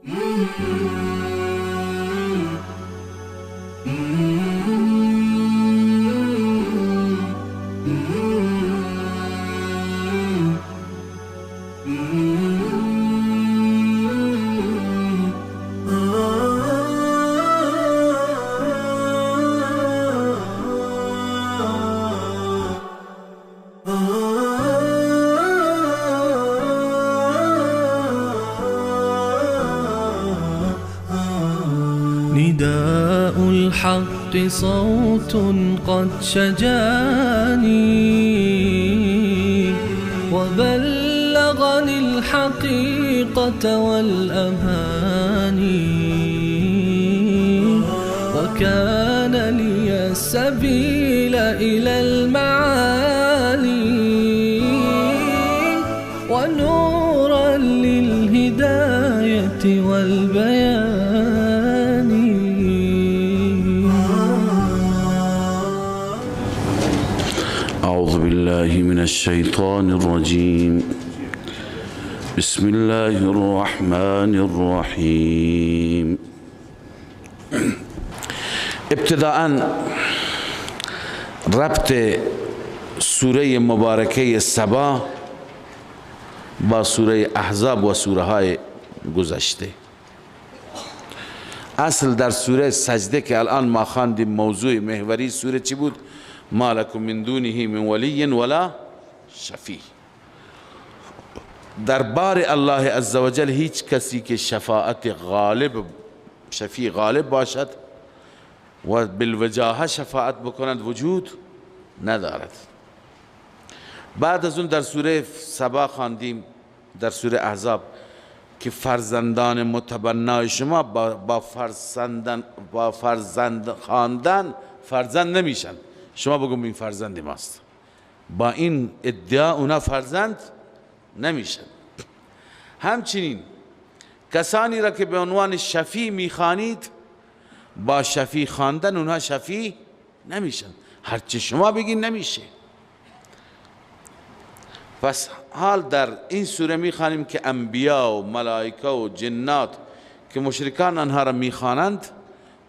نداء الحق صوت قد شجاني وبلغني الحقيقة والأماني وكان لي السبيل إلى المعالي ونورا للهداية والبيان. أعوذ بالله من الشيطان الرجيم. بسم الله الرحمن الرحيم. ابتداءً ربط سوره مبارکه سبا با سوره احزاب و سوره های گذشته. اصل در سوره سجده که الان ما خواندیم موضوع محوری سوره چی بود؟ ما لکم من دونه من ولی ولا شفیع. در بار الله عزوجل هیچ کسی که شفاعت غالب شفیع غالب باشد و بالوجاهه شفاعت بکند وجود ندارد. بعد از اون در سوره سبا خواندیم در سوره احزاب که فرزندان متبنای شما با فرزند خواندن فرزند نمیشن. شما بگو این فرزند ماست، با این ادعا اونا فرزند نمیشن. همچنین کسانی را که به عنوان شفیع میخوانید با شفیع خواندن اونها شفیع نمیشن، هرچی شما بگین نمیشه. پس حال در این سوره میخوانیم که انبیا و ملائکه و جنات که مشرکان آنها را میخوانند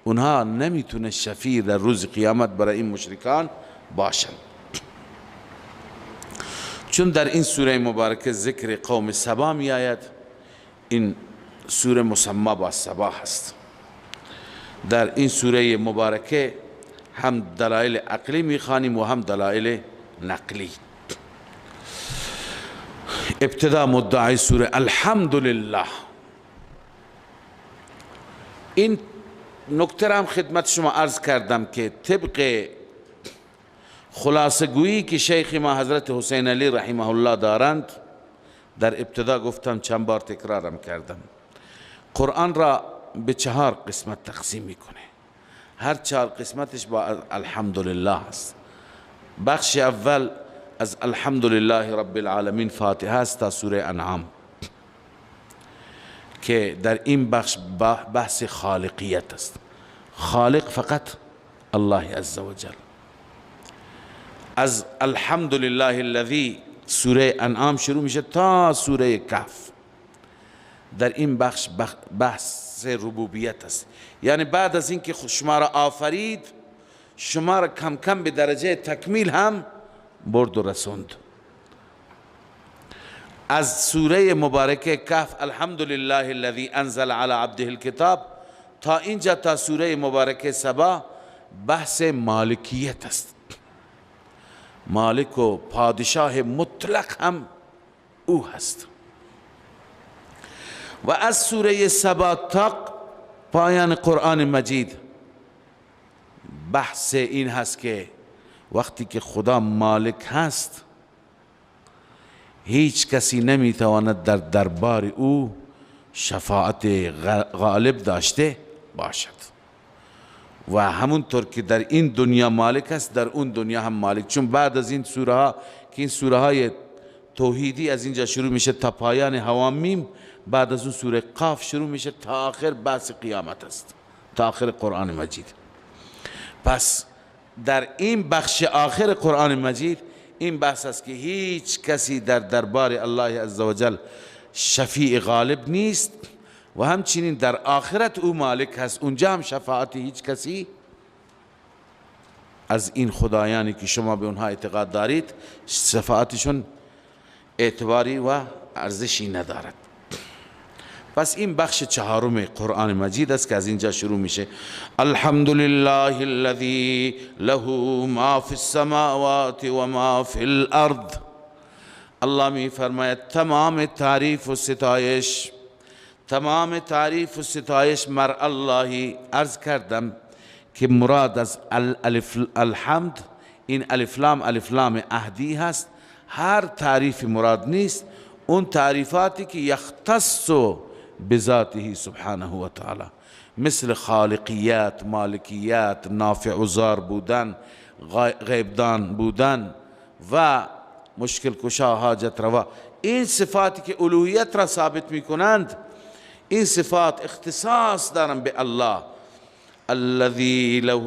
اونها نمیتونه شفیع در روز قیامت برای این مشرکان باشند، چون در این سوره مبارکه ذکر قوم سبا می آید. این سوره مسما با سبا هست. در این سوره مبارکه هم دلایل عقلی میخوانیم و هم دلایل نقلی. ابتدا مدعای سوره الحمدلله. این نکته را هم خدمت شما عرض کردم که طبق خلاصه گویی که شیخ ما حضرت حسین علی رحمه الله دارند، در ابتدا گفتم چند بار تکرارم کردم، قرآن را به 4 قسمت تقسیم میکنه. هر 4 قسمتش با الحمدلله است. بخش اول از الحمدلله رب العالمین فاتحه است تا سوره انعام که در این بخش بحث خالقیت است. خالق فقط الله عزوجل. از الحمدلله الذی سوره انعام شروع میشه تا سوره کهف. در این بخش بحث ربوبیت است، یعنی بعد از اینکه شما را آفرید شما را کم کم به درجه تکمیل هم برد و رسوند. از سوره مبارکه کهف الحمدلله الذی انزل علی عبده الکتاب تا اینجا تا سوره مبارکه سبا بحث مالکیت است. مالک و پادشاه مطلق هم او هست. و از سوره سبا تا پایان قرآن مجید بحث این هست که وقتی که خدا مالک هست هیچ کسی نمیتواند در دربار او شفاعت غالب داشته باشد. و همونطور که در این دنیا مالک است در اون دنیا هم مالک. چون بعد از این سوره ها که این سوره های توحیدی از اینجا شروع میشه تا پایان حوامیم، بعد از اون سوره قاف شروع میشه تا آخر بحث قیامت است، تا آخر قرآن مجید. پس در این بخش آخر قرآن مجید این بحث است که هیچ کسی در دربار الله عزوجل شفیع غالب نیست و همچنین در آخرت او مالک هست، اونجا هم شفاعت هیچ کسی از این خدایانی که شما به اونها اعتقاد دارید شفاعتشون اعتباری و ارزشی ندارد. پس این بخش چهارم قرآن مجید است که از اینجا شروع میشه. الحمدلله الذی له ما فی السماوات و ما فی الارض. الله می فرماید تمام تعریف و ستایش، تمام تعریف و ستایش مر اللهی. عرض کردم که مراد از الحمد این الف لام عهدی هست، هر تعریف مراد نیست، اون تعریفاتی که یختص بذاته سبحانه و تعالی، مثل خالقیت، مالکیت، نافع و ضار بودن، غیبدان بودن و مشکل کشا، حاجت روا. این صفاتی که الوهیت را ثابت می کنند، این صفات اختصاص دارن به الله. الذي له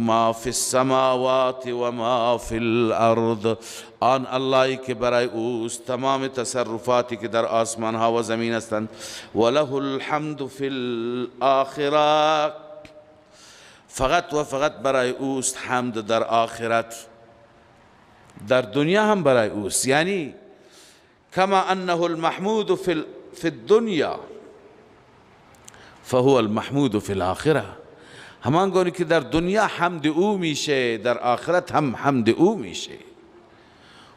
ما في السماوات و ما في الارض. آن اللهی که برای اوست تمام تصرفاتی که در آسمان ها و زمین هستند. و له الحمد فی الاخره. فقط و فقط برای اوست حمد در آخرت، در دنیا هم برای اوست. یعنی کما انه المحمود فی الدنیا فهو المحمود فی الاخره. همان گونه که در دنیا حمد او میشه، در آخرت هم حمد او میشه.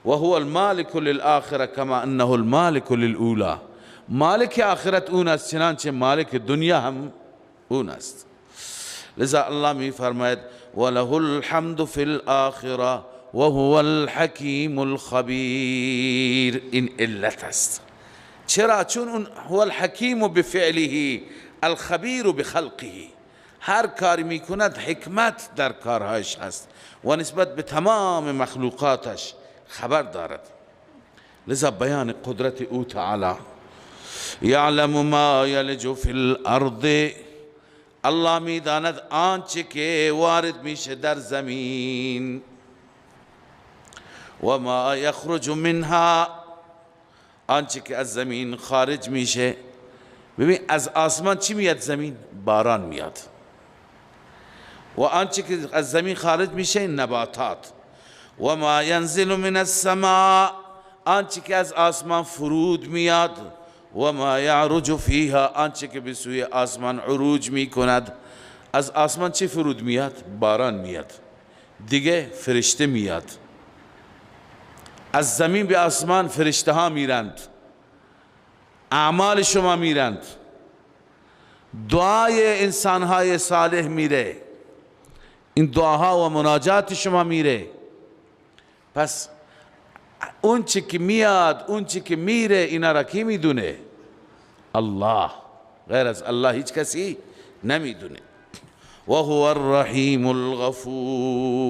و هو المالک للآخره کما انه المالک للأولی. مالک آخرت اون است چنانچه مالک دنیا هم اون است. لذا الله می فرماید وله الحمد فی الاخره و هو الحکیم الخبیر. این علت است. چرا؟ چون اون هو الحکیم بفعله الخبیر بخلقه. هر کاری میکند حکمت در کارهایش هست و نسبت به تمام مخلوقاتش خبر دارد. لذا بیان قدرت او تعالی. یعلم ما یلج فی الارض. الله میداند آنچه که وارد میشه در زمین. و ما یخرج منها. آنچه که از زمین خارج میشه. ببین از آسمان چی میاد؟ زمین، باران میاد. و آنچه که از زمین خارج میشه نباتات. و ما ینزل من السماء. آنچه که از آسمان فرود میاد. و ما یعرج فیها. آنچه که به سوی آسمان عروج میکند. از آسمان چی فرود میاد؟ باران میاد. دیگه فرشته میاد. از زمین به آسمان فرشته ها میرند، اعمال شما میرند، دعای انسانهای صالح میره، این دعاها و مناجات شما میره. پس اون چی که میاد، اون چی که میره، اینا را کی میدونه؟ الله. غیر از الله هیچ کسی نمیدونه. و هو الرحیم الغفور.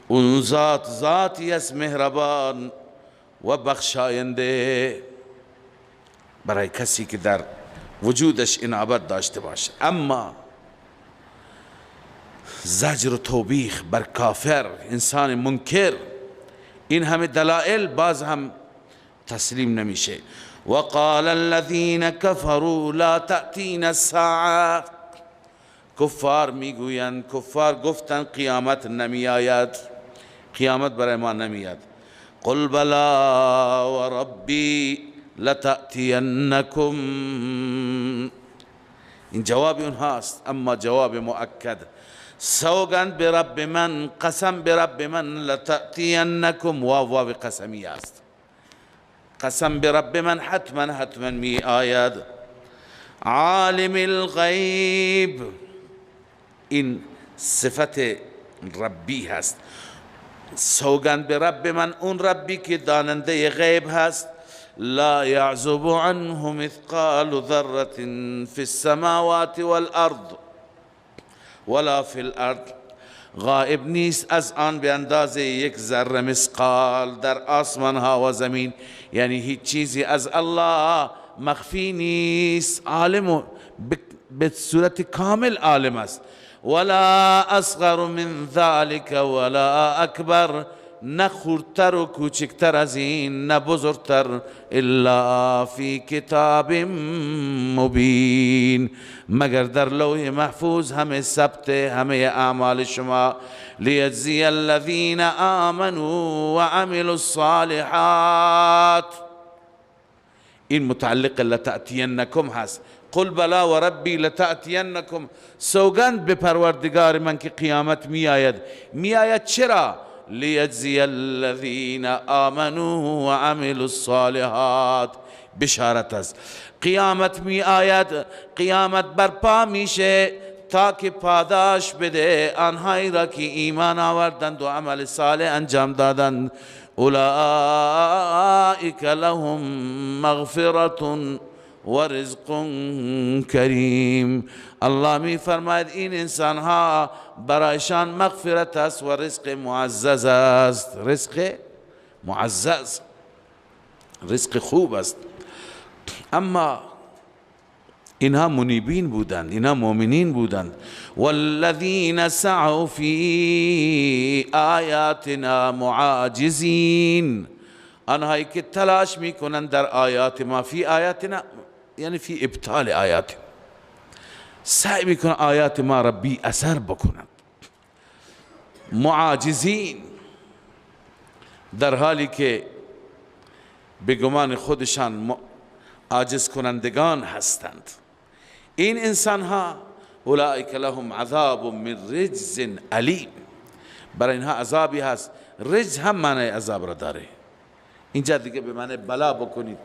اون ذاتی است مهربان و بخشاینده برای کسی که در وجودش انابت داشته باشه. اما زجر و توبیخ بر کافر، انسان منکر، این همه دلائل باز هم تسلیم نمیشه. وقال الذين كفروا لا تأتينا الساعة. کفار میگویند، کفار گفتند قیامت نمیآید، قیامت برای ما نمیاد. قل بلا و ربی لتأتینکم. این جواب اونهاست، اما جواب مؤکد. سوگند به رب من، قسم به رب من، لتأتینکم واو قسمی است. قسم به رب من حتما می آید. عالم الغیب. این صفت ربی هست. سوگند به رب من، اون ربی که داننده غیب هست. لا يعزب عنه مثقال ذرة في السماوات والارض ولا في الارض. غائب نیست از آن به اندازه یک ذره مثقال در آسمان ها و زمین. یعنی هیچ چیزی از الله مخفی نیست. عالم به صورت کامل عالم است. ولا اصغر من ذلك ولا اکبر. نه خردتر و کوچکتر از این، نه بزرگتر، الا فی کتاب مبین، مگر در لوح محفوظ همه ثبت همه اعمال شما. لیجزی الذین آمنوا و عملوا الصالحات، این متعلق لتأتینکم هست. قل بلا و ربی لتأتینکم، سوگند به پروردگار من که قیامت می آید. می آید چرا؟ لیجزی الذین آمنوا و عملوا الصالحات، بشارت است. قیامت می آید، قیامت برپا میشه تا که پاداش بده آنهایی را که ایمان آوردند و عمل صالح انجام دادند. اولئک لهم مغفرة و رزق کریم. الله می فرماید این انسان ها برایشان مغفرت است و رزق معزز است. رزق معزز، رزق خوب است. اما اینها منیبین بودند، اینها مؤمنین بودند. والذین سعوا فی آیاتنا معاجزین، آنهایی که تلاش میکنند در آیات ما، فی آیاتنا یعنی فی ابطال آیات، سعی میکنند آیات ما را بی اثر بکنند. معاجزین، در حالی که به گمان خودشان عاجز کنندگان هستند. این انسان ها اولئک لهم عذاب من رجز علیم، برای اینها عذابی هست. رجز هم معنی عذاب را داره، اینجا دیگه به معنی بلا بکنید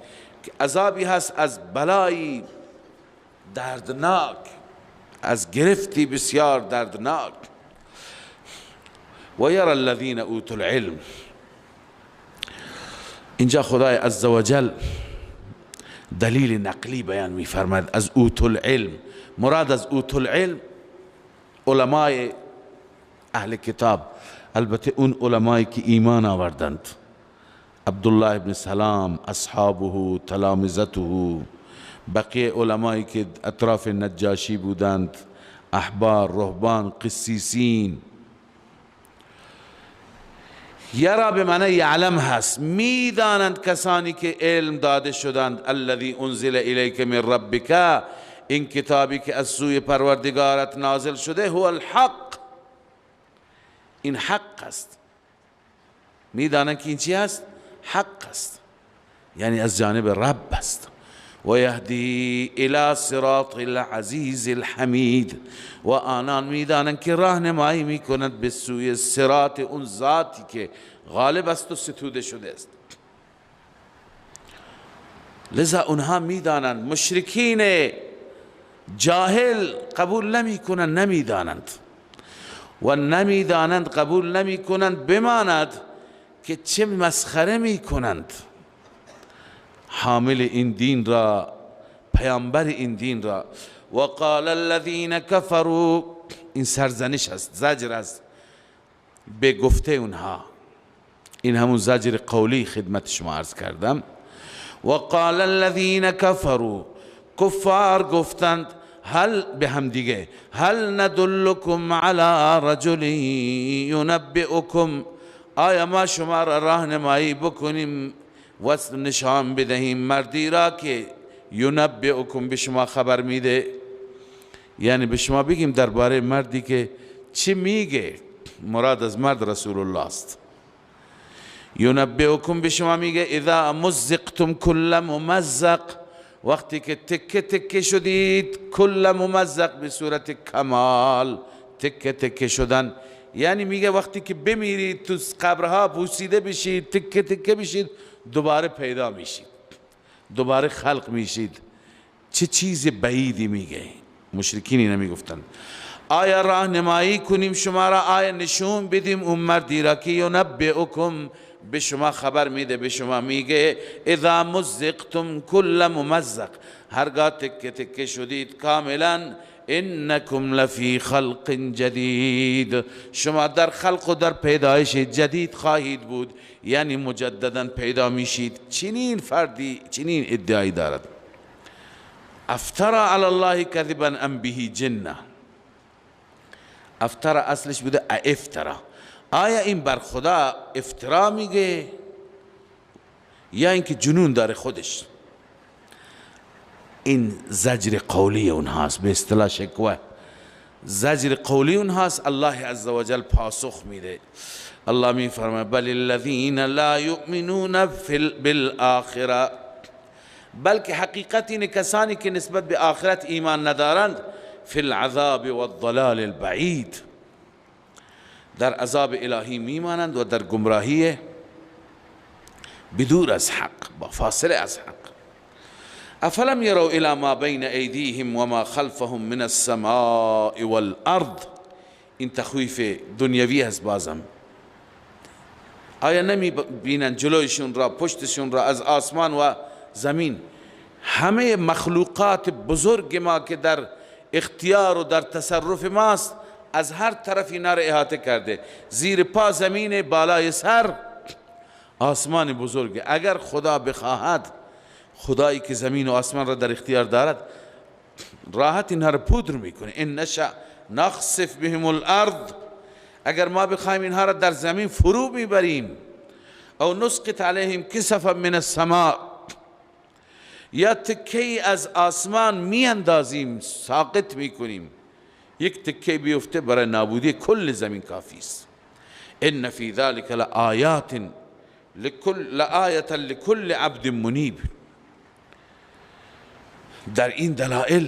که عذابی هست از بلایی دردناک، از گرفتی بسیار دردناک. و یرى الذین اوتوا العلم، اینجا خدای عزوجل دلیل نقلی بیان می فرماید از اوتوا العلم. مراد از اوتوا العلم علمای اهل کتاب، البته اون علمایی که ایمان آوردند، عبدالله ابن سلام، اصحابه، تلامذته، بقیه علمایی که اطراف نجاشی بودند، احبار، رهبان، قسیسین. یرا به معنی یعلم هست، میدانند کسانی که علم داده شدند. الذی انزل الیک من ربک، این کتابی که از سوی پروردگارت نازل شده، هو الحق، این حق است. میدانند که این چی است؟ حق است، یعنی از جانب رب است. و یهدی الی صراط العزیز الحمید، و آنان میدانند که راهنمایی میکنند به سوی صراط اون ذاتی که غالب است و ستوده شده است. لذا اونها میدانند. مشرکین جاهل قبول نمیکنند، نمیدانند و نمیدانند قبول نمیکنند، بماند که چه مسخره میکنند حامل این دین را، پیامبر این دین را. و قال الذین کفروا، این سرزنش است، زجر است به گفته اونها، این همون زجر قولی خدمت شما عرض کردم. و قال الذین کفروا، کفار گفتند، هل به هم دیگه، هل ندلکم علی رجل ینبئکم، آیا ما شما را راهنمایی بکنیم و نشان بدهیم مردی را که ینبئکم، به شما خبر میده، یعنی به شما بگیم درباره مردی که چی میگه. مراد از مرد رسول الله است. ینبئکم، به شما میگه اذا مزقتم کل ممزق، وقتی که تکه تکه شدید، کل ممزق به صورت کمال، تکه تکه شدن، یعنی میگه وقتی که بمیرید تو قبرها بوسیده بشید، تکه تکه بشید، دوباره پیدا میشید، دوباره خلق میشید. چه چیز بعیدی میگه. مشرکین اینو میگفتن. آیا راهنمایی کنیم شما را، آیا نشون بدیم اون مردی را که ینبئکم، به شما خبر میده، به شما میگه اذا مزقتم کل ممزق، هرگاه تکه تکه شدید کاملا، انکم لفی خلق جدید، شما در خلق و در پیدایش جدید خواهید بود، یعنی مجددا پیدا میشید. چنین فردی چنین ادعایی دارد. افترا علی الله کذبا ام به جنه، افترا اصلش بوده افترا، آیا این بر خدا افترا میگه یا اینکه جنون داره خودش؟ این زجر قولی اونهاست، به اصطلاح شکوه زجر قولی اونهاست. الله عزوجل پاسخ میده. الله میفرمه بل الذین لا یؤمنون بالآخرة، بلکه حقیقت این کسانی که نسبت به آخرت ایمان ندارند، فی العذاب والضلال البعید، در عذاب الهی میمانند و در گمراهی بدور از حق، با فاصله از حق. افلم یروا الی ما بین ایدیهم و ما خلفهم من السماء والارض، این تخویف دنیوی هست. بازم آیا نمی بینند جلویشون را، پشتشون را، از آسمان و زمین همه مخلوقات بزرگ ما که در اختیار و در تصرف ماست، از هر طرف اینا را احاطه کرده. زیر پا زمین، بالای سر آسمان بزرگ. اگر خدا بخواهد، خدایی که زمین و آسمان را در اختیار دارد، راحت اینها را پودر میکنه. ان نشأ نخسف بهم الارض، اگر ما بخوایم اینها را در زمین فرو میبریم، او نسقط علیهم کسفا من السماء، یا تکی از آسمان میاندازیم، ساقط میکنیم، یک تکه بیفته برای نابودی کل زمین کافی است. ان فی ذلک لآیات لکل عبد منیب، در این دلائل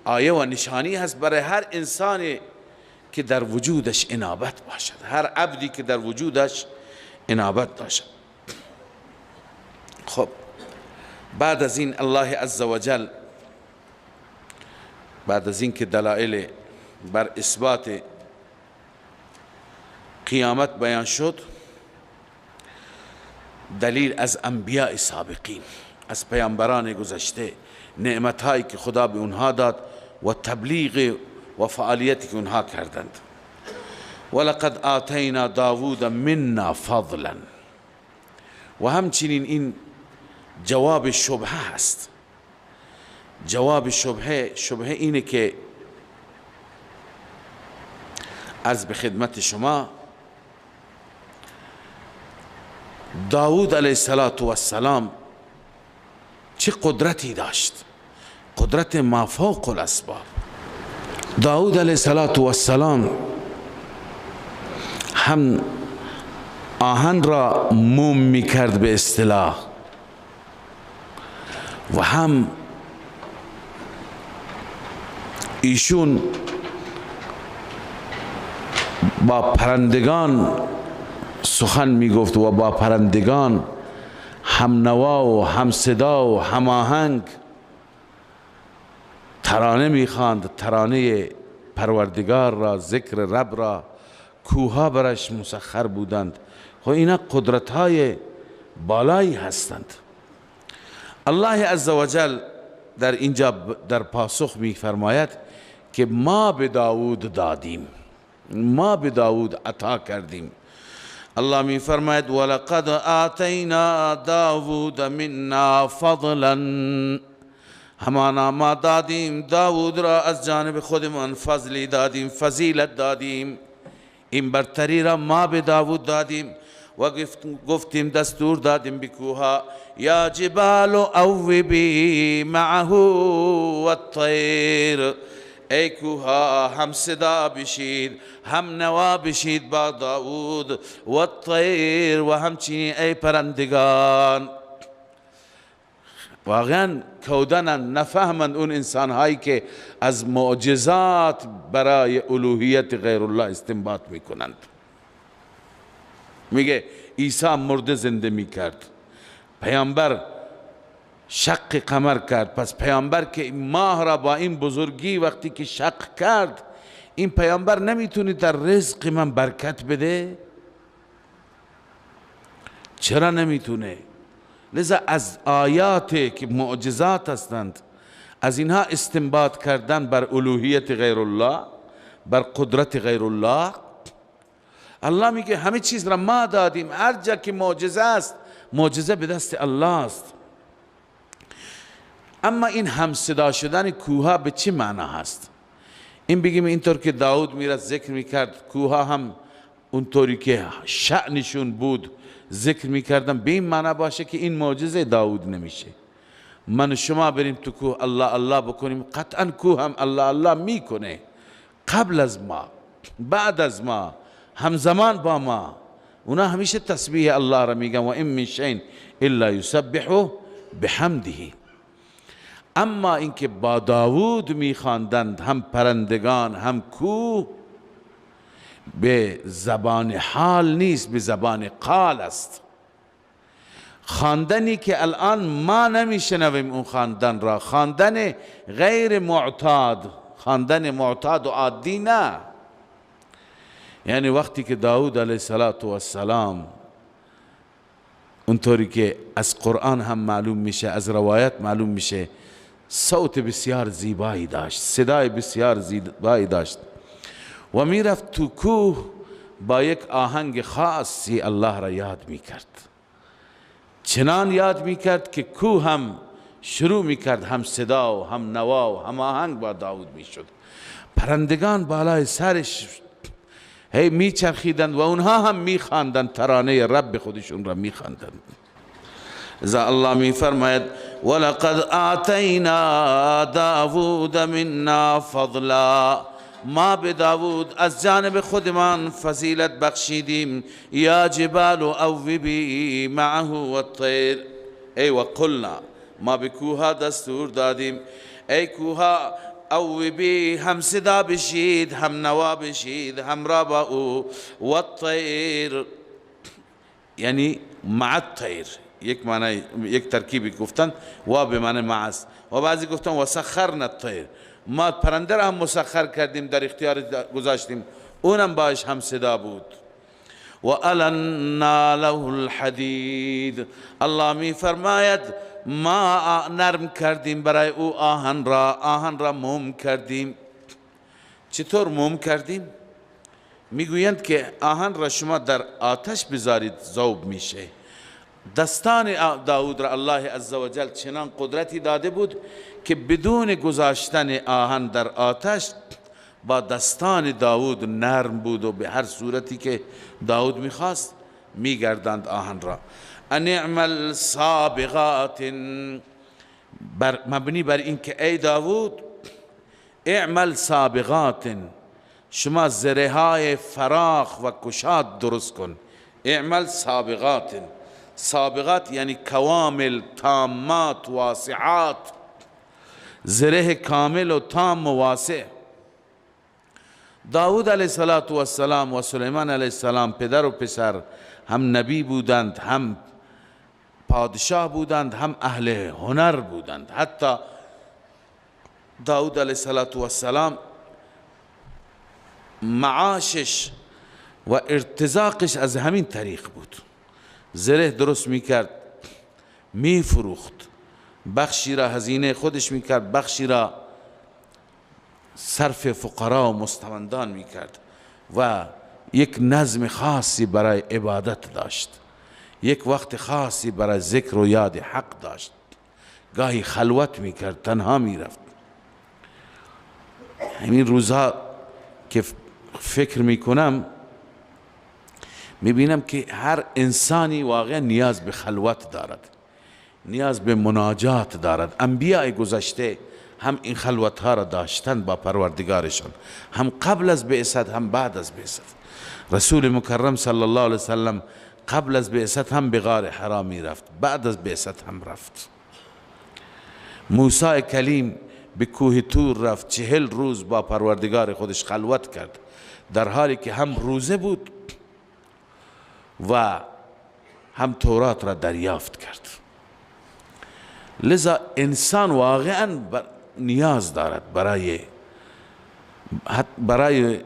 آیه و نشانی هست برای هر انسانی که در وجودش انابت باشد، هر عبدی که در وجودش انابت داشت. خب بعد از این الله عزوجل، بعد از این که دلائل بر اثبات قیامت بیان شد، دلیل از انبیاء سابقین، از پیامبران گذشته، نعمتهایی که خدا به اونها داد و تبلیغ و فعالیتی که اونها کردند. ولقد آتینا داوود منا فضلا، و همچنین این جواب شبهه هست. جواب شبهه اینه که عرض به خدمت شما، داوود علیه السلام چه قدرتی داشت، قدرت مافوق الاسباب. داوود علیه السلام هم آهن را موم می کرد به اصطلاح، و هم ایشون با پرندگان سخن می گفت و با پرندگان هم نوا و هم صدا و هم آهنگ ترانه می خواند، ترانه پروردگار را، ذکر رب را. کوها برش مسخر بودند. خب اینا قدرت های بالایی هستند. الله عزوجل در اینجا در پاسخ می فرماید که ما به داوود دادیم، ما به داوود عطا کردیم. الله می فرماید ولقد آتینا داوود منا فضلا، همانا ما دادیم داوود را از جانب خودمان فضلی دادیم، فضیلت دادیم. این برتری را ما به داوود دادیم و گفتیم، دستور دادیم به کوها، یا جبال اوبی معه و الطیر، ای کوها هم صدا بشید، هم نوا بشید با داوود، و الطیر، و همچنین ای پرندگان. واقعا کودنن، نفهمند اون انسان هایی که از معجزات برای الوهیت غیر الله استنباط میکنند. میگه عیسی مرده زنده میکرد، پیامبر شق قمر کرد. پس پیامبر که ماه را با این بزرگی وقتی که شق کرد، این پیامبر نمیتونه در رزق من برکت بده؟ چرا نمیتونه؟ لذا از آیاتی که معجزات هستند، از اینها استنباط کردن بر الوهیت غیر الله، بر قدرت غیر الله. الله میگه همه چیز را ما دادیم. هر جا که معجزه است، معجزه به دست الله است. اما این هم صدا شدن کوها به چه معنا هست؟ این بگیم اینطور که داود میرد ذکر میکرد، کوها هم اونطوری که شأنشون بود ذکر میکردن، به این معنا باشه که این معجزه داود نمیشه. من شما بریم تو کوه الله الله بکنیم، قطعا کوه هم الله الله میکنه، قبل از ما، بعد از ما، همزمان با ما. اونا همیشه تسبیح الله را میگن، و این من شیء الا یسبح بحمده. اما اینکه با داود میخواندند هم پرندگان هم کوه، به زبان حال نیست، به زبان قال است. خواندنی که الان ما نمیشنویم اون خواندن را، خواندن غیر معتاد، خواندن معتاد و عادی نه. یعنی وقتی که داود علیه السلام اونطوری که از قرآن هم معلوم میشه، از روایت معلوم میشه، صوت بسیار زیبایی داشت، صدای بسیار زیبایی داشت و میرفت تو کوه با یک آهنگ خاصی الله را یاد میکرد. چنان یاد میکرد که کوه هم شروع میکرد هم صدا و هم نوا و هم آهنگ با داود میشد. پرندگان بالای سرش هی میچرخیدند و اونها هم میخواندند، ترانه رب خودشون را میخواندند. اذا الله میفرماید ولقد آتینا داوود منا فضلا، ما به داود از جانب خودمان فضیلت بخشیدیم. یا جبال اوبی معه والطیر، ای و قلنا، ما به کوها دستور دادیم ای کوها اوبی، هم صدا بشید هم نوا بشید همراه با او، والطیر یعنی مع الطیر، یک معنی یک ترکیبی گفتن و به معنی مع است، و بعضی گفتن و سخرنا الطیر، ما پرنده را هم مسخر کردیم، در اختیار گذاشتیم، اونم باش هم صدا بود. و النا له الحدید، الله می فرماید ما نرم کردیم برای او آهن را موم کردیم. چطور موم کردیم؟ میگویند که آهن را شما در آتش بذارید ذوب میشه. دستان داود را الله عزوجل چنان قدرتی داده بود که بدون گذاشتن آهن در آتش با دستان داود نرم بود و به هر صورتی که داود میخواست میگردند آهن را. ان اعمل سابغات، مبنی بر این که ای داود اعمل سابغات، شما زره های فراخ و کشاد درست کن. اعمل سابغات، سابغات یعنی کوامل، تامات، واسعات، زره کامل و تام و واسع. داود علیه السلام و سلیمان علیه السلام پدر و پسر هم نبی بودند، هم پادشاه بودند، هم اهل هنر بودند. حتی داود علیه السلام معاشش و ارتزاقش از همین طریق بود. زره درست میکرد میفروخت، بخشی را هزینه خودش میکرد، بخشی را صرف فقرا و مستمندان میکرد و یک نظم خاصی برای عبادت داشت، یک وقت خاصی برای ذکر و یاد حق داشت. گاهی خلوت میکرد، تنها میرفت. همین روزها که فکر میکنم میبینم که هر انسانی واقعا نیاز به خلوت دارد، نیاز به مناجات دارد. انبیاء گذشته هم این خلوت ها را داشتند با پروردگارشان، هم قبل از بعثت هم بعد از بعثت. رسول مکرم صلی الله علیه وسلم قبل از بعثت هم به غار حرا می رفت، بعد از بعثت هم رفت. موسی کلیم به کوه طور رفت، 40 روز با پروردگار خودش خلوت کرد، در حالی که هم روزه بود و هم تورات را دریافت کرد. لذا انسان واقعا نیاز دارد برای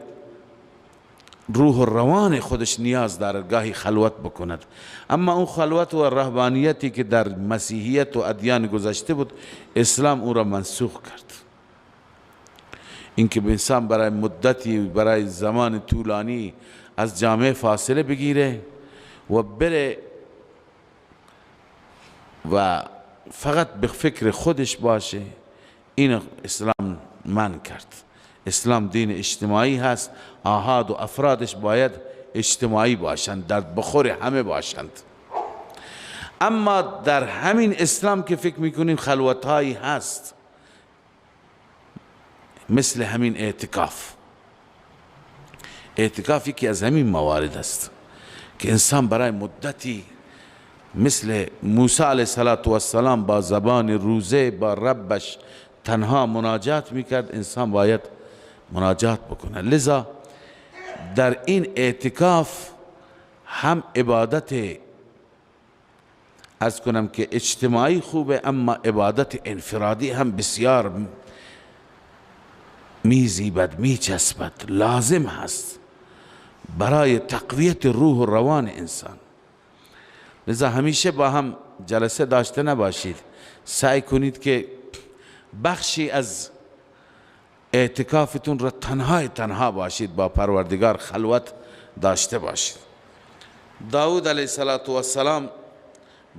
روح و روان خودش نیاز دارد گاهی خلوت بکند. اما اون خلوت و رهبانیتی که در مسیحیت و ادیان گذشته بود، اسلام او را منسوخ کرد. اینکه انسان برای مدتی، برای زمان طولانی از جامعه فاصله بگیره و بره و فقط به فکر خودش باشه، این اسلام منع کرد. اسلام دین اجتماعی هست، آحاد و افرادش باید اجتماعی باشند، درد بخور همه باشند. اما در همین اسلام که فکر میکنیم خلوتهایی هست، مثل همین اعتکاف. اعتکاف یکی از همین موارد است که انسان برای مدتی مثل موسی علیه السلام با زبان روزه با ربش تنها مناجات میکرد، انسان باید مناجات بکنه. لذا در این اعتکاف هم عبادت از کنم که اجتماعی خوبه، اما عبادت انفرادی هم بسیار میزیبد، میچسبد، لازم هست برای تقویت روح و روان انسان. لذا همیشه با هم جلسه داشته نباشید، سعی کنید که بخشی از اعتکافتون را تنها باشید، با پروردگار خلوت داشته باشید. داود علیه السلام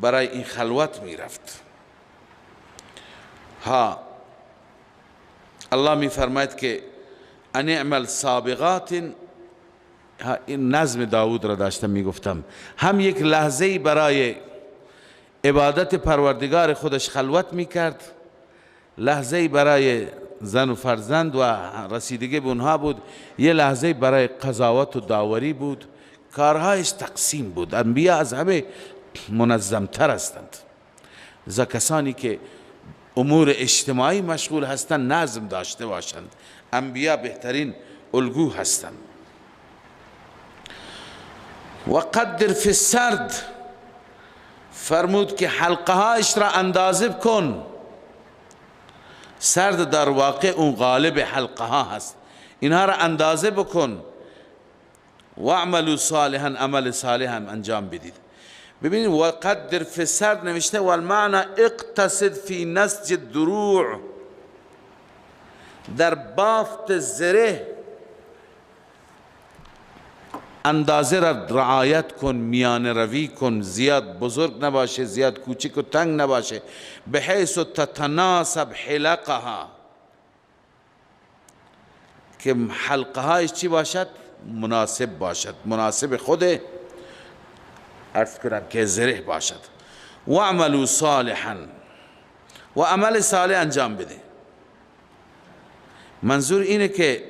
برای این خلوت می رفت. الله می فرماید که ان اعمل سابغات، این نظم داود را داشتم می گفتم، هم یک لحظه برای عبادت پروردگار خودش خلوت می کرد، لحظه برای زن و فرزند و رسیدگی به اونها بود، یه لحظه برای قضاوت و داوری بود. کارهایش تقسیم بود. انبیا از همه منظمتر هستند. لذا کسانی که امور اجتماعی مشغول هستند نظم داشته باشند. انبیا بهترین الگو هستند. و قدر فی السرد، فرمود که حلقه هایش را اندازه کن. سرد در واقع اون غالب حلقه ها هست، اینها را اندازه بکن. و اعملوا صالحا، عمل صالح هم انجام بدید. ببینید و قدر فی السرد نوشته و المعنی اقتصد فی نسج الدروع، در بافت زره اندازه را رعایت کن، میان روی کن، زیاد بزرگ نباشه، زیاد کوچک و تنگ نباشه. بحیث تتناسب حلقها، که حلقه هایش چی باشد؟ مناسب باشد، مناسب خود عرض کنم که زره باشد. و عملوا صالحا، و عمل صالح انجام بده. منظور اینه که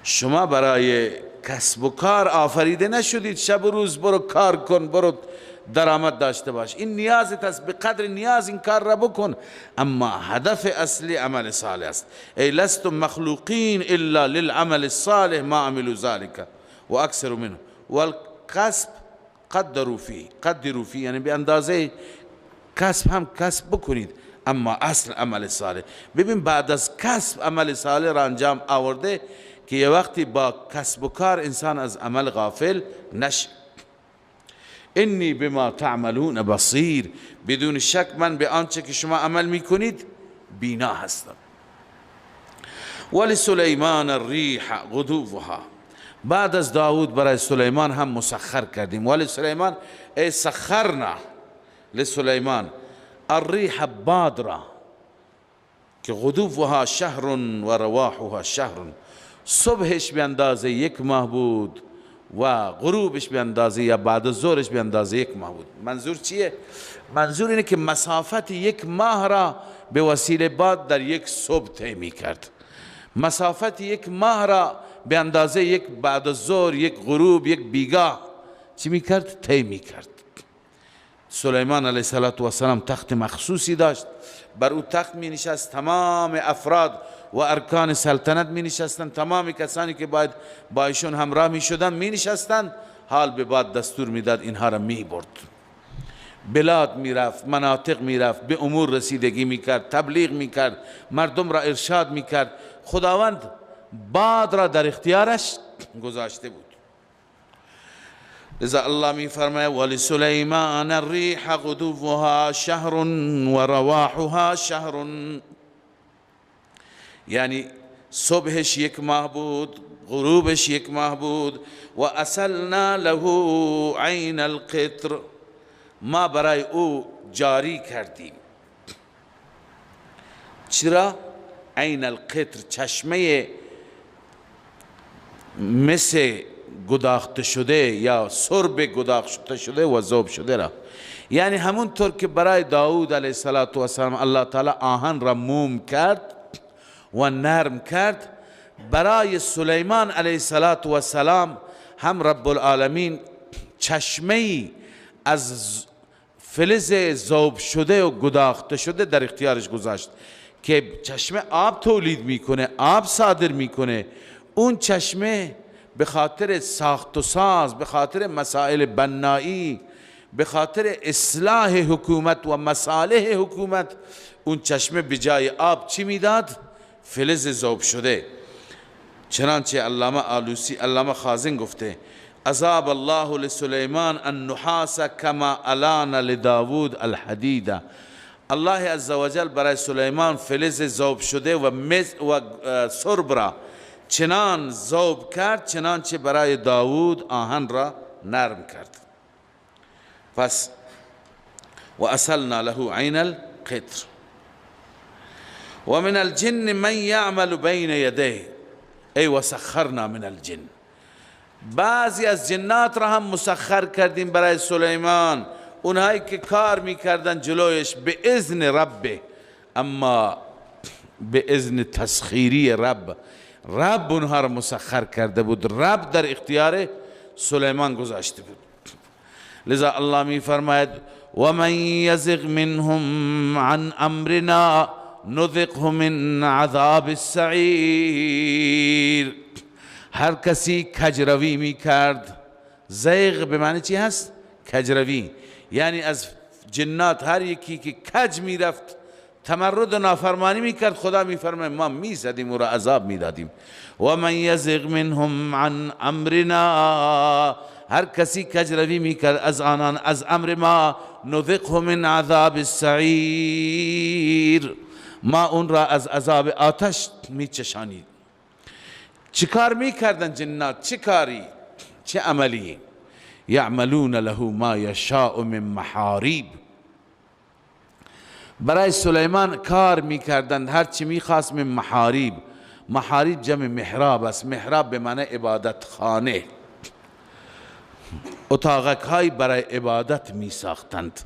شما برای کسب و کار آفریده نشدید شب و روز برو کار کن، برو درآمد داشته باش. این نیازت است، به قدر نیاز این کار را بکن، اما هدف اصلی عمل صالح است. ای لستم مخلوقین الا للعمل الصالح ما عملوا ذلك و اکثر منه والکسب قدروا فيه، یعنی به اندازه کسب هم کسب بکنید، اما اصل عمل صالح. ببین بعد از کسب عمل صالح را انجام آورده که یه وقتی با کسب و کار انسان از عمل غافل نشه. انی بما تعملون بصیر، بدون شک من به آنچه که شما عمل میکنید بینا هستم. ولسلیمان الریح غدوها، بعد از داود برای سلیمان هم مسخر کردیم. ولسلیمان ای سخرنا لسلیمان الریح باد را که غدوها شهر و رواحها شهر، صبحش به اندازه یک ماه بود و غروبش به اندازه یا بعد از ظهرش به اندازه یک ماه بود. منظور چیه؟ منظور اینه که مسافت یک ماه را به وسیله باد در یک صبح طی می کرد. مسافت یک ماه را به اندازه یک بعد از ظهر، یک غروب، یک بیگاه چی می کرد؟ طی می کرد. سلیمان علیه السلام تخت مخصوصی داشت، بر او تخت می نشست، تمام افراد و ارکان سلطنت می نشستند، تمام کسانی که باید با ایشون همراه می شدند می نشستند. حال به بعد دستور می داد اینها را می برد، بلاد می رفت، مناطق می رفت، به امور رسیدگی می کرد، تبلیغ می کرد، مردم را ارشاد می کرد. خداوند باد را در اختیارش گذاشته بود. لذا الله می فرماید ولسلیمان الریح غدوها شهر و رواحها شهر، یعنی صبحش یک ماه بود، غروبش یک ماه بود. و اسلنا له عین القطر، ما برای او جاری کردیم. چرا؟ عین القطر، چشمه مثل گداخته شده یا سرب گداخته شده و ذوب شده را، یعنی همونطور که برای داود علیه السلام الله تعالی آهن را موم کرد و نرم کرد، برای سلیمان علیه السلام هم رب العالمین چشمه‌ای از فلز ذوب شده و گداخته شده در اختیارش گذاشت که چشمه آب تولید میکنه، آب صادر میکنه. اون چشمه به خاطر ساخت و ساز، به خاطر مسائل بنایی، به خاطر اصلاح حکومت و مصالح حکومت، اون چشمه بجای آب چی میداد؟ فلز ذوب شده. چنانچه علامه خازن گفته اذاب الله لسلیمان النحاس کما الان لداود الحدید. الله عزوجل برای سلیمان فلز ذوب شده و سرب را چنان ذوب کرد چنانچه برای داود آهن را نرم کرد. پس و اصلنا له عین القطر و من الجن من یعمل بین یدیه ای و سخرنا من الجن. بعضی از جنات را هم مسخر کردیم برای سلیمان، اونهایی که کار میکردن جلویش به اذن رب، اما به اذن تسخیری رب اونها را مسخر کرده بود، رب در اختیار سلیمان گذاشته بود. لذا الله می فرماید و من یزغ منهم عن امرنا نذقه من عذاب السعیر. هر کسی کجروی می کرد، زیغ به معنی چی هست؟ کجروی، یعنی از جنات هر یکی که کج می رفت تمرد و نافرمانی می کرد، خدا می فرماید ما می زدیم او را عذاب می دادیم. و من یزغ منهم عن امرنا، هر کسی کجروی می کرد از آنان از امر ما، نذقه من عذاب السعیر، ما اون را از عذاب آتش می چشانید. چیکار می کردن جنات؟ چه کاری؟ چه عملی؟ یعملون له ما یشاء من محاریب. برای سلیمان کار می کردند هر چی می خواست من محاریب. محاریب جمع محراب است. محراب به معنی عبادت خانه، اتاقک های برای عبادت می ساختند،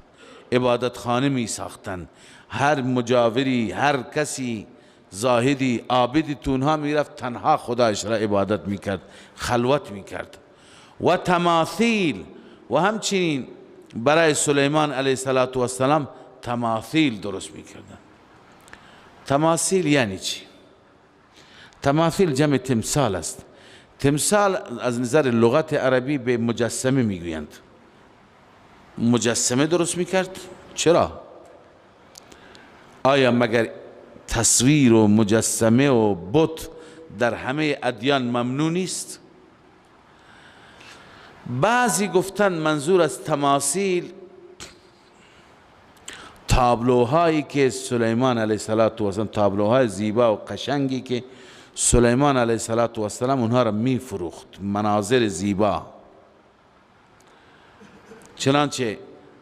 عبادت خانه می ساختند. هر مجاوری، هر کسی زاهدی عابدی تونها می رفت تنها خدایش را عبادت می کرد، خلوت می کرد. و تماثیل، و همچنین برای سلیمان علیه السلام تماثیل درست می کردن. تماثیل یعنی چی؟ تماثیل جمع تمثال است. تمثال از نظر لغت عربی به مجسمه می گویند. مجسمه درست می کرد؟ چرا؟ آیا مگر تصویر و مجسمه و بت در همه ادیان ممنوع نیست؟ بعضی گفتن منظور از تماثیل تابلوهایی که سلیمان علیه السلام، تابلوهای زیبا و قشنگی که سلیمان علیه السلام اونها را می فروخت، مناظر زیبا. چنانچه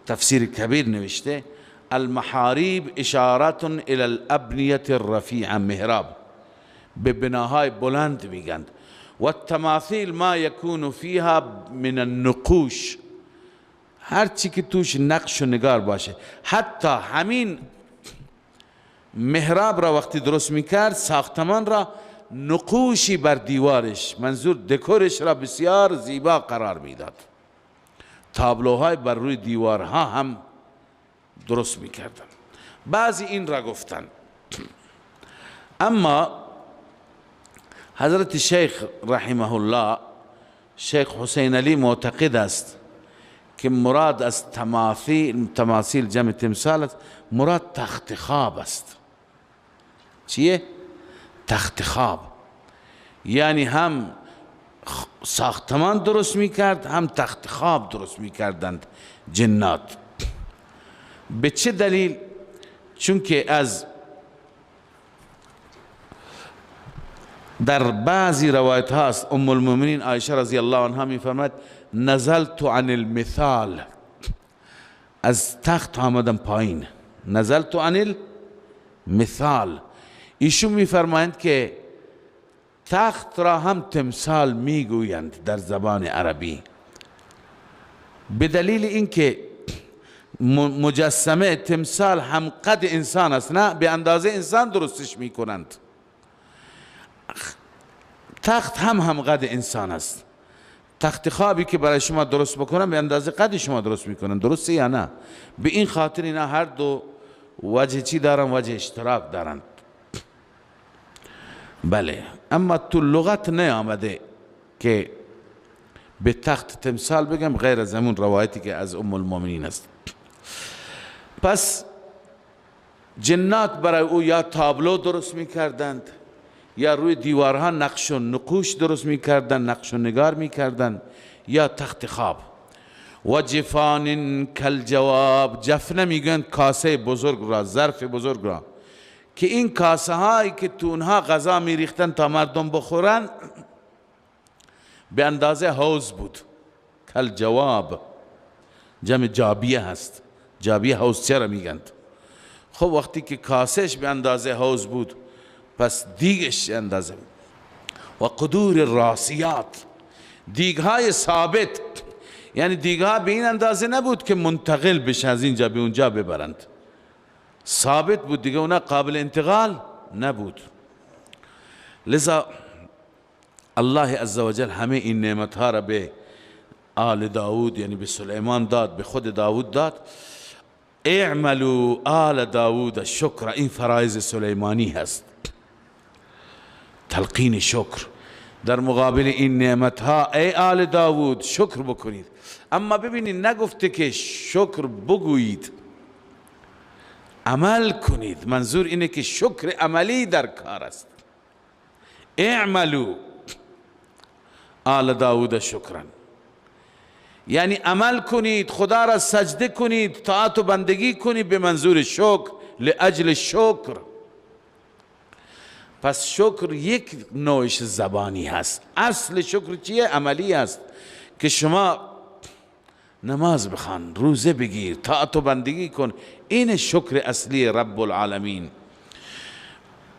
تفسیر کبیر نوشته المحاریب اشارات الى الابنیه الرفیعه، محراب به بناهای بلند میگند. و التماثیل ما یکون فیها من النقوش، هر چی که توش نقش و نگار باشه. حتی همین محراب را وقتی درست میکرد، ساختمان را، نقوشی بر دیوارش، منظور دکورش را بسیار زیبا قرار میداد. تابلوهای بر روی دیوارها هم درست میکردن. بعضی این را گفتن. اما حضرت شیخ رحمه الله، شیخ حسین علی معتقد است که مراد از تماثیل جمع تمثال است، مراد تخت خواب است. چیه؟ تخت خواب. یعنی هم ساختمان درست میکرد، هم تخت خواب درست میکردند جنات. به چه دلیل؟ چون که از در بعضی روایت هاست ام المؤمنین عایشه رضی الله عنها می فرماید نزلت عن المثال، از تخت آمدم پایین. نزلت عن المثال، ایشون می فرمایند که تخت را هم تمثال میگویند در زبان عربی، به دلیل اینکه مجسمه تمثال هم قد انسان است، نه به اندازه انسان درستش میکنند. تخت هم قد انسان است. تخت خوابی که برای شما درست بکنن به اندازه قد شما درست میکنن، درسته یا نه؟ به این خاطر اینا هر دو وجه چی دارن؟ وجه اشتراک دارن. بله، اما تو لغت نیامده که به تخت تمثال بگم غیر از همون روایتی که از ام المؤمنین است. پس جنات برای او یا تابلو درست میکردند یا روی دیوارها نقش و نقوش درست میکردن، نقش و نگار میکردن، یا تخت خواب. و جفان کالجواب، جفنه میگن کاسه بزرگ را، ظرف بزرگ را، که این کاسه هایی که تو اونها غذا میریختن تا مردم بخورن به اندازه حوض بود. کالجواب جمع جابیه هست، جابیه حوض چرا میگند؟ خب وقتی که کاسهش به اندازه حوض بود پس دیگش اندازه بود. و قدور راسیات، دیگهای ثابت، یعنی دیگها به این اندازه نبود که منتقل بشه از اینجا به اونجا ببرند، ثابت بود دیگه، اونا قابل انتقال نبود. لذا الله عزوجل همه این نعمتها را به آل داود یعنی به سلیمان داد، به خود داود داد. اعملوا آل داود شکر، این فرایض سلیمانی هست، تلقین شکر در مقابل این نعمتها. ای آل داود شکر بکنید. اما ببینید نگفته که شکر بگویید، عمل کنید. منظور اینه که شکر عملی در کار است. اعملوا آل داود شکرا، یعنی عمل کنید، خدا را سجده کنید، طاعت و بندگی کنید به منظور شکر، لاجل شکر. پس شکر یک نوعش زبانی هست، اصل شکر چیه؟ عملی هست، که شما نماز بخوان، روزه بگیر، طاعت و بندگی کن، این شکر اصلی رب العالمین.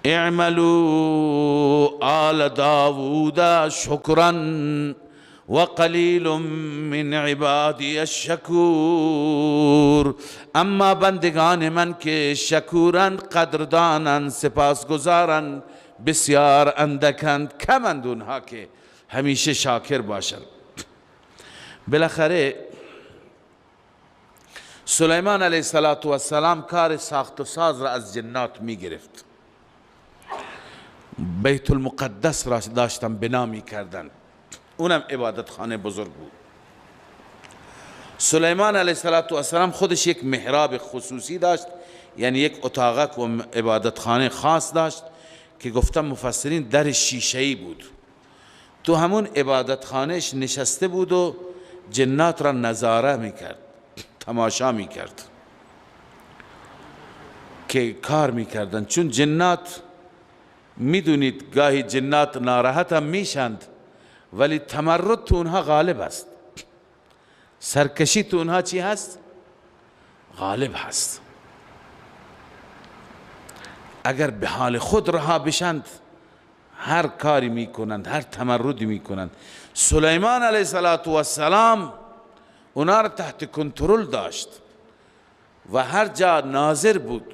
اعملوا آل داود شکرا و قلیل من عبادی الشکور، اما بندگان من که شکورند، قدردانند، سپاسگزارند، بسیار اندکند، کمند اونها که همیشه شاکر باشند. بالاخره سلیمان علیه السلام کار ساخت و ساز را از جنات می گرفت. بیت المقدس را داشتن بنا می کردن، اونم عبادت خانه بزرگ بود. سلیمان علیه السلام خودش یک محراب خصوصی داشت، یعنی یک اتاقک و عبادت خانه خاص داشت که گفتم مفسرین در شیشه‌ای بود. تو همون عبادت خانهش نشسته بود و جنات را نظاره میکرد، تماشا میکرد که کار میکردن. چون جنات میدونید گاهی جنات ناراحت هم میشند، ولی تمرد تو اونها غالب است، سرکشی تو اونها چی هست؟ غالب هست. اگر به حال خود رها بشند هر کاری میکنند، هر تمردی میکنند. سلیمان علیه السلام اونا را تحت کنترل داشت و هر جا ناظر بود،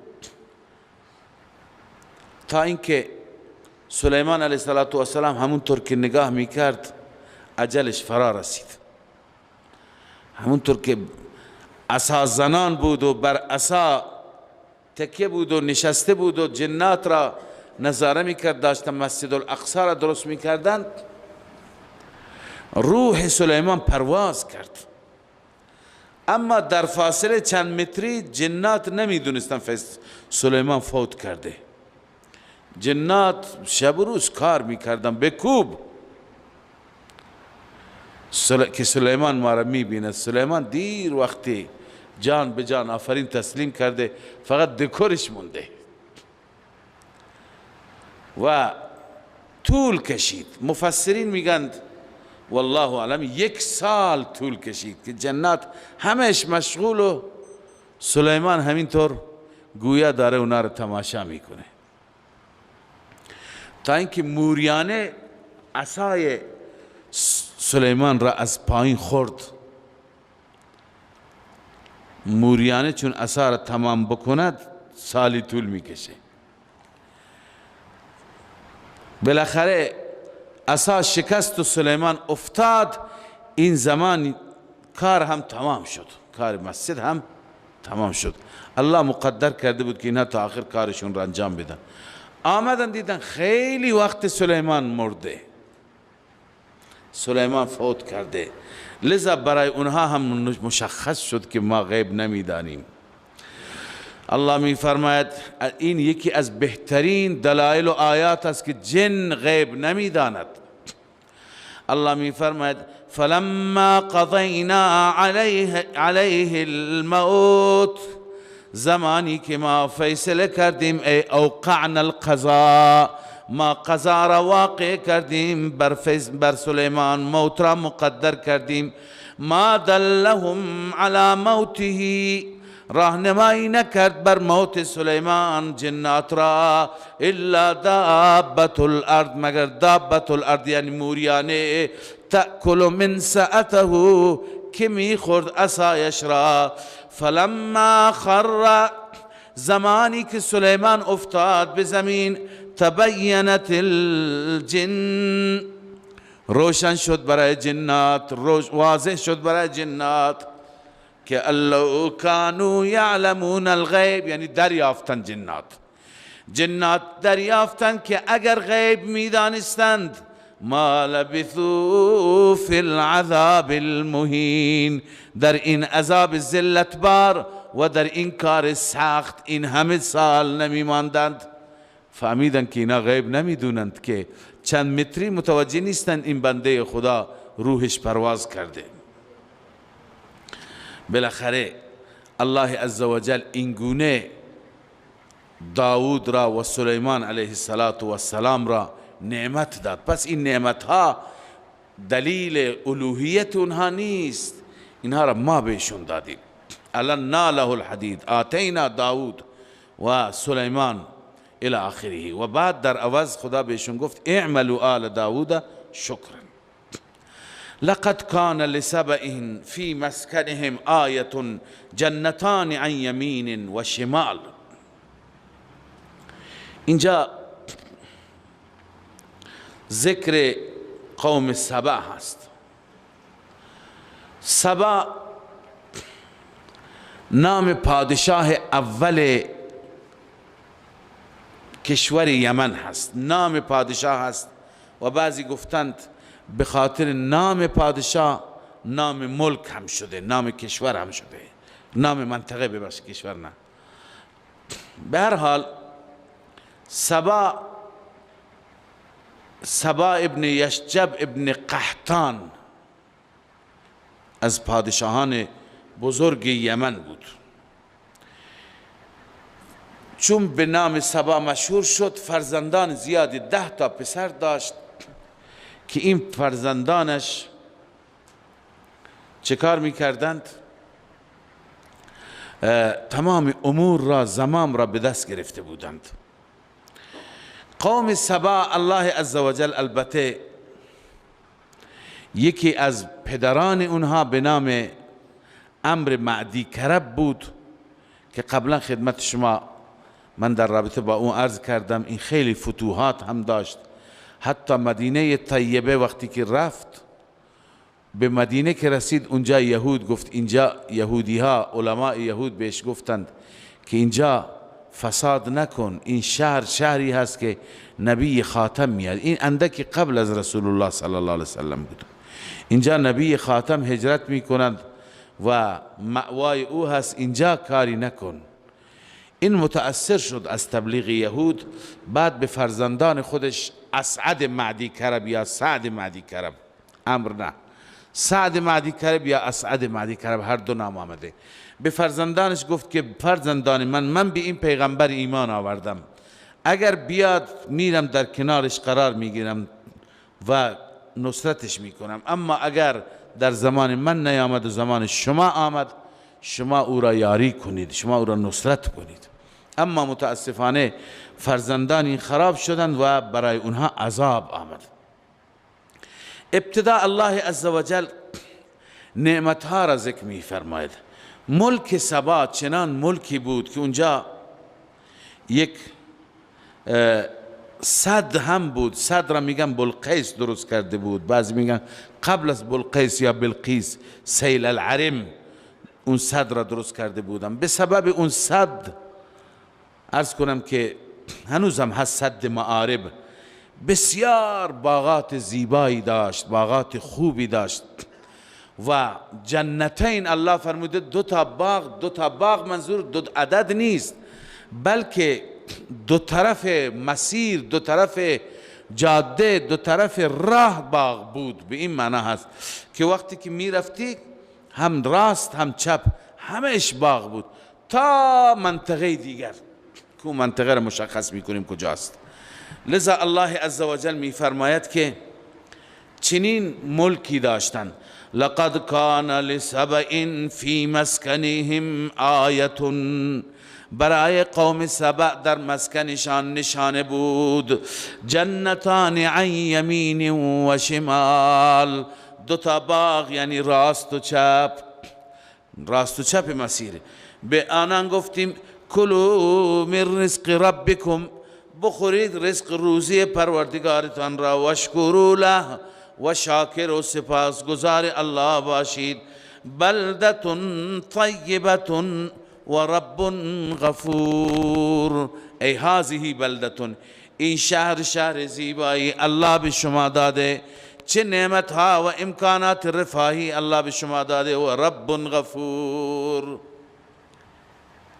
تا اینکه سلیمان علیه السلام همونطور که نگاه میکرد اجلش فرا رسید. همونطور که عصا زنان بود و بر عصا تکیه بود و نشسته بود و جنات را نظاره میکرد، داشتن مسجد الاقصی را درست میکردند، روح سلیمان پرواز کرد. اما در فاصله چند متری جنات نمیدونستن سلیمان فوت کرده. جنات شب و روز کار میکردن به کوب که سلیمان ما را میبیند. سلیمان دیر وقتی جان به جان آفرین تسلیم کرده، فقط دکورش مونده و طول کشید. مفسرین میگند والله اعلم 1 سال طول کشید که جنات همش مشغول و سلیمان همینطور گویا داره اونا رو تماشا میکنه، تا اینکه موریانه عصای سلیمان را از پایین خورد. موریانه چون عصا را تمام بکند سالی طول میکشه. بالاخره عصا شکست و سلیمان افتاد. این زمان کار هم تمام شد، کار مسجد هم تمام شد. الله مقدر کرده بود که اینها تا آخر کارشون را انجام بدن. آمدن دیدن خیلی وقت سلیمان مرده، سلیمان فوت کرده. لذا برای اونها هم مشخص شد که ما غیب نمیدانیم. الله می فرماید این یکی از بهترین دلایل و آیات است که جن غیب نمیداند. الله می فرماید فلما قضینا علیه الموت، زمانی که ما فیصله کردیم، ای اوقعنا القضاء، ما قضا را واقع کردیم بر سلیمان، موت را مقدر کردیم. ما دلهم علی موته، راهنمایی نکرد بر موت سلیمان جنات را، الا دابت الارض، مگر دابت الارض یعنی موریانه، تأکل من سأته، که میخورد عصایش را. فلما خر، زمانی که سلیمان افتاد به زمین، تبینت الجن، روشن شد برای جنات، واضح شد برای جنات که لو کانوا یعلمون الغیب، یعنی دریافتن جنات دریافتن که اگر غیب میدانستند، ما لبثوا فی العذاب المهین، در این عذاب ذلت بار و در این کار سخت این همه سال نمی ماندند. فهمیدن که اینا غیب نمیدونند که چند متری متوجه نیستند این بنده خدا روحش پرواز کرده. بالاخره الله عزوجل این گونه داود را و سلیمان علیه السلام را نعمت داد. پس این نعمت ها دلیل الوهیت اونها نیست، اینها را ما بهشون دادیم. الان ناله الحدید آتینا داود و سلیمان الى آخره. و بعد در عوض خدا بهشون گفت اعملوا آل داود شکرا لقد کان لسبئ فی مسکنهم آیة جنتان عن یمین و شمال. اینجا ذکر قوم سبا هست. سبا نام پادشاه اول کشور یمن هست، نام پادشاه هست. و بعضی گفتند به خاطر نام پادشاه نام ملک هم شده، نام کشور هم شده، نام منطقه ببخش کشور نه. به هر حال سبا ابن یشجب ابن قحطان از پادشاهان بزرگ یمن بود. چون به نام سبا مشهور شد، فرزندان زیادی 10 تا پسر داشت که این فرزندانش چه کار میکردند؟ تمام امور را، زمام را به دست گرفته بودند. قوم سبا الله عزوجل البته یکی از پدران اونها به نام عمرو معدی کرب بود که قبلا خدمت شما من در رابطه با اون عرض کردم. این خیلی فتوحات هم داشت. حتی مدینه طیبه وقتی که رفت، به مدینه که رسید اونجا یهود گفت، اینجا یهودی ها علماء یهود بهش گفتند که اینجا فساد نکن، این شهری هست که نبی خاتم میاد. این اندکی قبل از رسول الله صلی الله علیه وسلم بود. اینجا نبی خاتم هجرت میکنند و مأوای او هست، اینجا کاری نکن. این متأثر شد از تبلیغ یهود. بعد به فرزندان خودش اسعد معدی کرب یا سعد معدی کرب، امر نه، سعد معدی کرب یا اسعد معدی کرب، هر دو نام آمده. به فرزندانش گفت که فرزندان من به این پیغمبر ایمان آوردم، اگر بیاد میرم در کنارش قرار میگیرم و نصرتش میکنم، اما اگر در زمان من نیامد و زمان شما آمد، شما او را یاری کنید، شما او را نصرت کنید. اما متاسفانه فرزندان این خراب شدند و برای اونها عذاب آمد. ابتدا الله عزوجل نعمتها را ذکر می فرماید. ملک سبا چنان ملکی بود که اونجا یک صد هم بود. صد را میگن بلقیس درست کرده بود، بعضی میگن قبل از بلقیس یا بلقیس سیل العرم اون صد را درست کرده بودم. به سبب اون صد عرض کنم که هنوزم هست صد معارب، بسیار باغات زیبایی داشت، باغات خوبی داشت و جنتین. الله فرموده دو تا باغ منظور دو عدد نیست، بلکه دو طرف مسیر، دو طرف جاده، دو طرف راه باغ بود. به این معنی هست که وقتی که می رفتی هم راست هم چپ همش باغ بود تا منطقه دیگر که منطقه را مشخص می کنیم کجاست. لذا الله عزوجل می فرماید که چنین ملکی داشتن. لقد کان لسبع فی مسکنهم آیة، برای قوم سبع در مسکنشان نشانه بود. جنتان عن یمین و شمال، دو تا باغ یعنی راست و چپ، راست و چپ مسیر. به آنان گفتیم کلوا من رزق ربکم، بخورید رزق روزی پروردگارتان را، واشکروا له، و شاکر و سپاسگزار الله باشید. بلدة طیبة و رب غفور. ای هذه بلدة، این شهر زیبایی الله به شما داده، چه نعمت ها و امکانات رفاهی الله به شما داده، و رب غفور،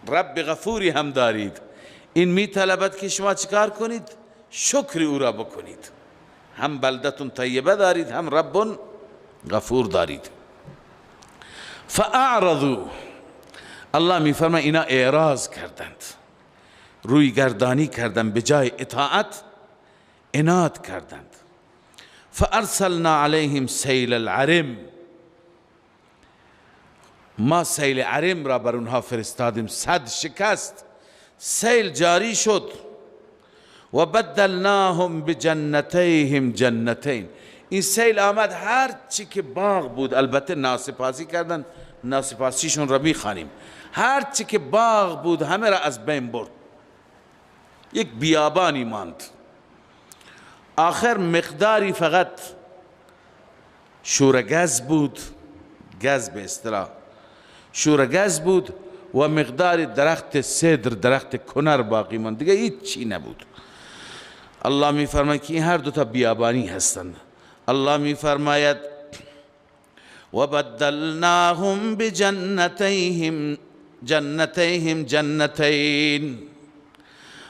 رب غفوری هم دارید. این می طلبد که شما چیکار کنید؟ شکر او را بکنید. هم بلدة طیبه دارید، هم رب غفور دارید. فاعرضوا، الله می فرماید اینا اعراض کردند، روی گردانی کردند، به جای اطاعت عناد کردند. فارسلنا علیهم سیل العرم، ما سیل عرم را بر اونها فرستادیم. صد شکست، سیل جاری شد. و بدلناهم بجنتیهم جنتین، این سیل آمد هر چی که باغ بود، البته ناسپاسی کردن، ناسپاسیشون را میخوانیم، هر چی که باغ بود همه را از بین برد، یک بیابانی ماند. آخر مقداری فقط شورگز بود، گز به اصطلاح شورگز بود، و مقدار درخت سدر، درخت کنر باقی ماند، دیگه هیچ چی نبود. الله می فرماید که این هر دو تا بیابانی هستند. الله می فرماید و بدلناهم بجنتیهم جنتین،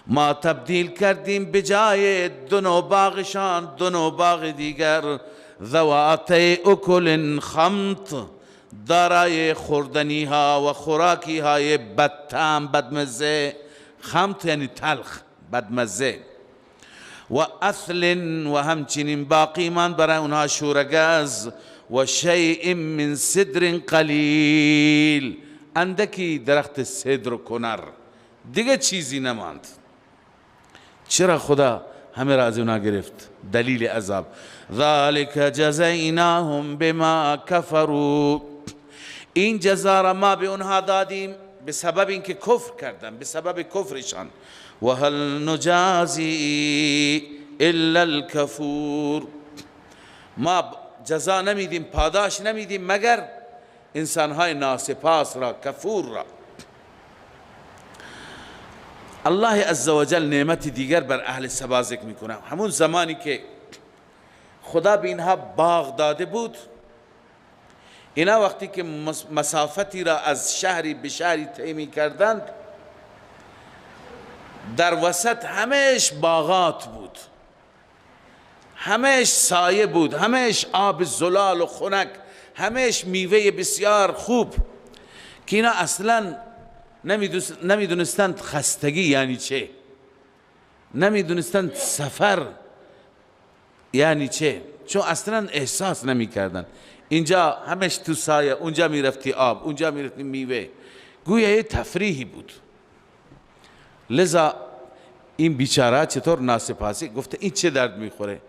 ما تبدیل کردیم به جای دو نوع باغشان دو نوع باغ دیگر. ذواتی اکل خمط، دارای خوردنی ها و خوراکی های بدطعم بدمزه. خمط یعنی تلخ بدمزه. و اثل، و همچنین باقی ماند برای اونها شورگز. و شیء من صدر قلیل، اندکی درخت صدر و کنر، دیگه چیزی نماند. چرا خدا همه را از اونا گرفت؟ دلیل عذاب. ذالک جزیناهم بما کفروا، این جزا را ما به اونها دادیم به سبب اینکه کفر کردن، به سبب کفرشان. و هل نجازی الا الکفور، ما جزا نمیدیم، پاداش نمیدیم مگر انسانهای ناسپاس را، کفور را. الله عزوجل نعمت دیگر بر اهل سبا ذکر میکنه. همون زمانی که خدا به اینها باغ داده بود، اینا وقتی که مسافتی را از شهری به شهری طی می‌کردند، در وسط همش باغات بود، همش سایه بود، همش آب زلال و خنک، همش میوه بسیار خوب که اینا اصلا نمیدونستند خستگی یعنی چه، نمیدونستند سفر یعنی چه، چون اصلا احساس نمیکردند. اینجا همش تو سایه، اونجا میرفتی آب، اونجا میرفتی میوه، گویا یه تفریحی بود. لذا این بیچاره چطور ناسپاسی، گفته این چه درد میخوره؟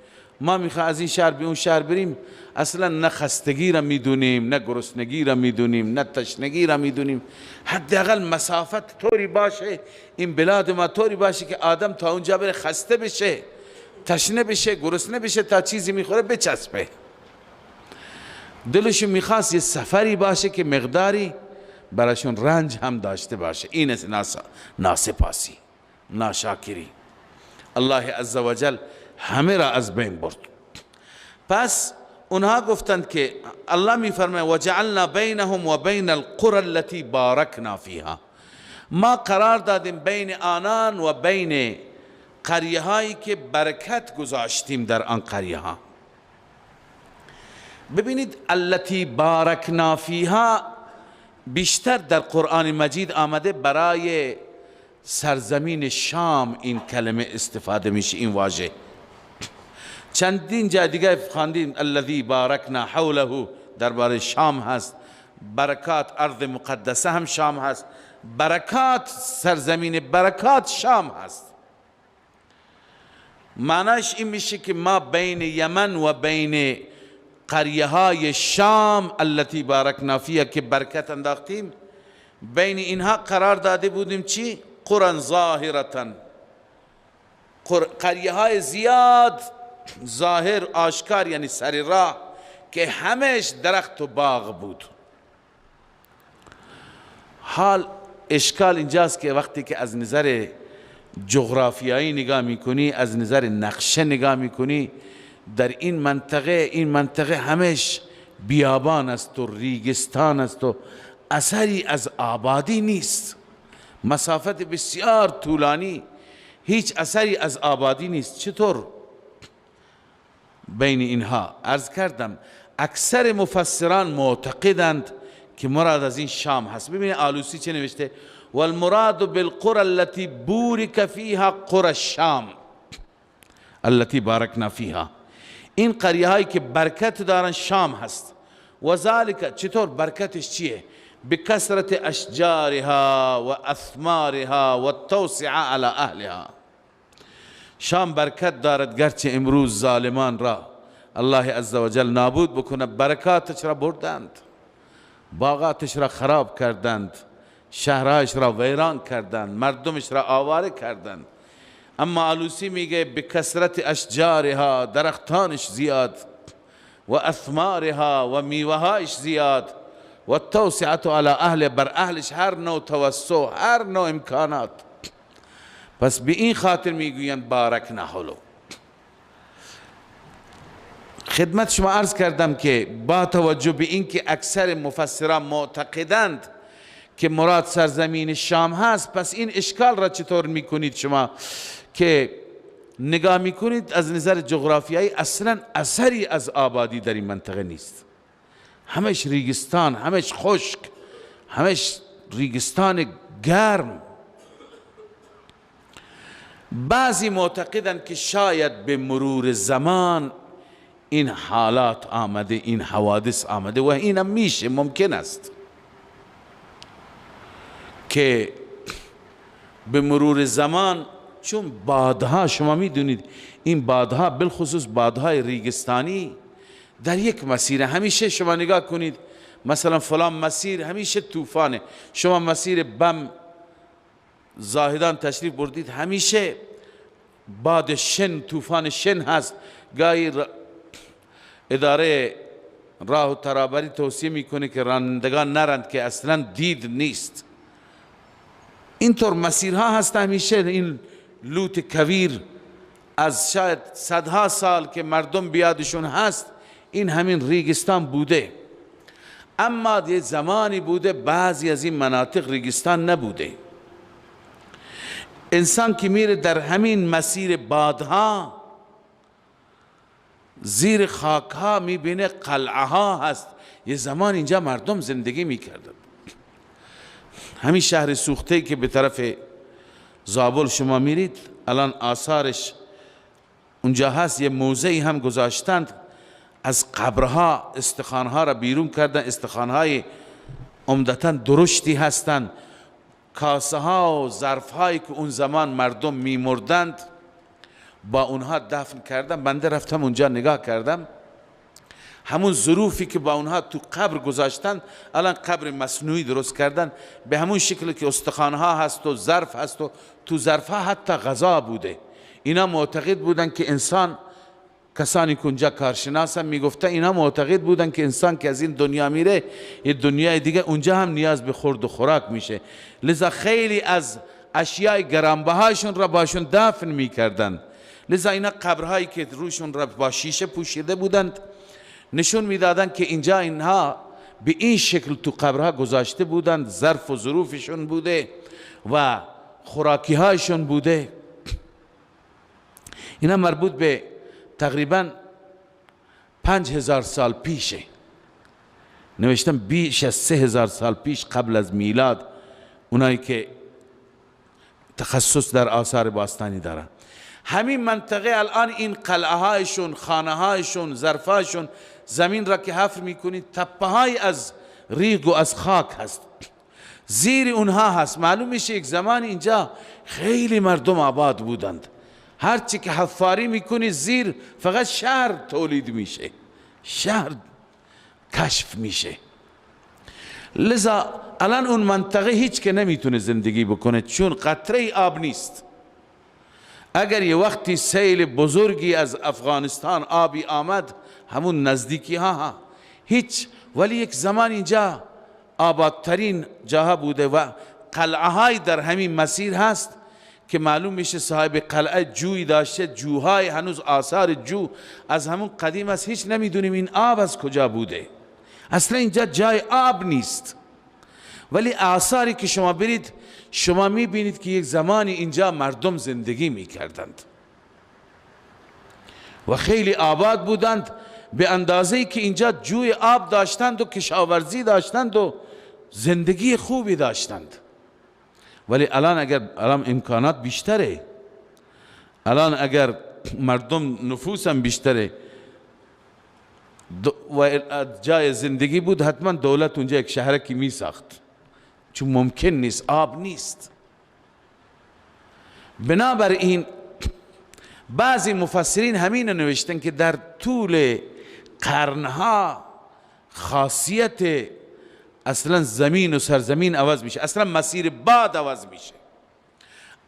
ما میخواه از این شهر به اون شهر بریم، اصلا نه خستگی را میدونیم، نه گرسنگی را میدونیم، نه تشنگی را میدونیم. حداقل مسافت طوری باشه، این بلاد ما طوری باشه که آدم تا اونجا بره خسته بشه، تشنه بشه، گرسنه بشه، تا چیزی میخوره بچسبه. دلش میخواست یه سفری باشه که مقداری براشون رنج هم داشته باشه. این است ناسپاسی، ناشاکری. الله عزوجل همه را از بین برد. پس اونها گفتند که الله میفرماید وجعلنا بینهم و بین القرى التي بارکنا فیها، ما قرار دادیم بین آنان و بین قریه هایی که برکت گذاشتیم در آن قریه ها. ببینید التي بارکنا فیها بیشتر در قرآن مجید آمده برای سرزمین شام این کلمه استفاده میشه، این واژه. چندین جا دیگه خواندیم الذی بارکنا حوله درباره شام هست، برکات ارض مقدسه هم شام هست، برکات سرزمین برکات شام هست. معناش این میشه که ما بین یمن و بین قریه های شام التي بارکنا فیها که برکت انداختیم، بین اینها قرار داده بودیم چی؟ قرى ظاهرة، قریه های زیاد ظاهر آشکار، یعنی سر راه که همش درخت و باغ بود. حال اشکال اینجاست که وقتی که از نظر جغرافیایی نگاه میکنی، از نظر نقشه نگاه میکنی، در این منطقه همش بیابان است و ریگستان است و اثری از آبادی نیست، مسافت بسیار طولانی، هیچ اثری از آبادی نیست. چطور بین اینها؟ عرض کردم اکثر مفسران معتقدند که مراد از این شام هست. ببینید آلوسی چه نوشته؟ والمراد بالقرى التي بورك فيها قرى الشام التي بارکنا فيها، این قریه هایی که برکت دارن شام هست. و ذالک، چطور برکتش چیه؟ بکثرت اشجارها و اثمارها و التوسعه علی اهلها. شام برکت دارد، گرچه امروز ظالمان را الله عزوجل نابود بکنه، برکاتش را بردند، باغاتش را خراب کردند، شهرهایش را ویران کردند، مردمش را آواره کردند. اما آلوسی میگه بکثرت اشجارها، درختانش زیاد، و اثمارها و میوهایش زیاد، و التوسعه علی اهل، بر اهلش هر نوع توسع، هر نوع امکانات. پس به این خاطر میگویند بارکنا حوله. خدمت شما عرض کردم که با توجه به این که اکثر مفسران معتقدند که مراد سرزمین شام هست، پس این اشکال را چطور میکنید شما که نگاه میکنید از نظر جغرافیایی اصلا اثری از آبادی در این منطقه نیست، همش ریگستان، همش خشک، همش ریگستان گرم. بعضی معتقدند که شاید به مرور زمان این حالات آمده، این حوادث آمده، و اینم میشه، ممکن است که به مرور زمان، چون بادها شما میدونید این بادها بالخصوص بادهای ریگستانی در یک مسیر همیشه شما نگاه کنید، مثلا فلان مسیر همیشه طوفانه. شما مسیر بم زاهدان تشریف بردید، همیشه باد شن، طوفان شن هست. گاهی اداره راه و ترابری توصیه میکنه که رانندگان نرند که اصلا دید نیست. اینطور مسیرها هست همیشه. این لوت کویر از شاید صدها سال که مردم بیادشون هست، این همین ریگستان بوده. اما یه زمانی بوده بعضی از این مناطق ریگستان نبوده. انسان که میره در همین مسیر بادها، زیر خاکها میبینه قلعه ها هست. یه زمان اینجا مردم زندگی میکردند. همین شهر سوخته که به طرف زابل شما میرید، الان آثارش اونجا هست. یه موزهی هم گذاشتند، از قبرها استخوانها را بیرون کردن. استخوانهای عمدتاً درشتی هستند. کاسه ها و ظرف هایی که اون زمان مردم میمردند با اونها دفن کردن. بنده رفتم اونجا نگاه کردم، همون ظروفی که با اونها تو قبر گذاشتن الان قبر مصنوعی درست کردن، به همون شکل که استخوانها هست و ظرف هست و تو ظرفها حتی غذا بوده. اینا معتقد بودن که انسان، کسانی که اونجا کارشناسن میگفتن اینا معتقد بودن که انسان که از این دنیا میره یه دنیای دیگه اونجا هم نیاز به خورد و خوراک میشه، لذا خیلی از اشیاء گرانبهاشون را باشون دفن میکردن. لذا اینا قبرهایی که روشون را با شیشه پوشیده بودند نشون میدادن که اینجا اینها به این شکل تو قبرها گذاشته بودند، ظرف و ظروفشون بوده و خوراکی هایشون بوده. اینا مربوط به تقریبا 5000 سال پیشه، نوشتم بیش از 3000 سال پیش قبل از میلاد، اونایی که تخصص در آثار باستانی دارن. همین منطقه الان این قلعه هایشون، خانه هایشون، ظرف هایشون، زمین را که حفر میکنید تپه های از ریگ و از خاک هست، زیر اونها هست. معلوم میشه یک زمان اینجا خیلی مردم آباد بودند، هرچی که حفاری میکنی زیر فقط شهر تولید میشه، شهر کشف میشه. لذا الان اون منطقه هیچ که نمیتونه زندگی بکنه چون قطره آب نیست. اگر یه وقتی سیل بزرگی از افغانستان آبی آمد همون نزدیکی ها هیچ، ولی یک زمان اینجا آبادترین جاها بوده و قلعه های در همین مسیر هست که معلوم میشه صاحب قلعه جوی داشته، جوهای هنوز آثار جو از همون قدیم است، هیچ نمیدونیم این آب از کجا بوده. اصلا اینجا جای آب نیست، ولی آثاری که شما برید شما میبینید که یک زمانی اینجا مردم زندگی میکردند و خیلی آباد بودند، به اندازه‌ای که اینجا جوی آب داشتند و کشاورزی داشتند و زندگی خوبی داشتند. ولی الان امکانات بیشتره، الان اگر مردم نفوسم بیشتره و جای زندگی بود حتما دولت اونجا یک شهرکی می ساخت، چون ممکن نیست، آب نیست. بنابراین بعضی مفسرین همین نوشتن که در طول قرنها خاصیت اصلا زمین و سرزمین عوض میشه، اصلا مسیر باد عوض میشه.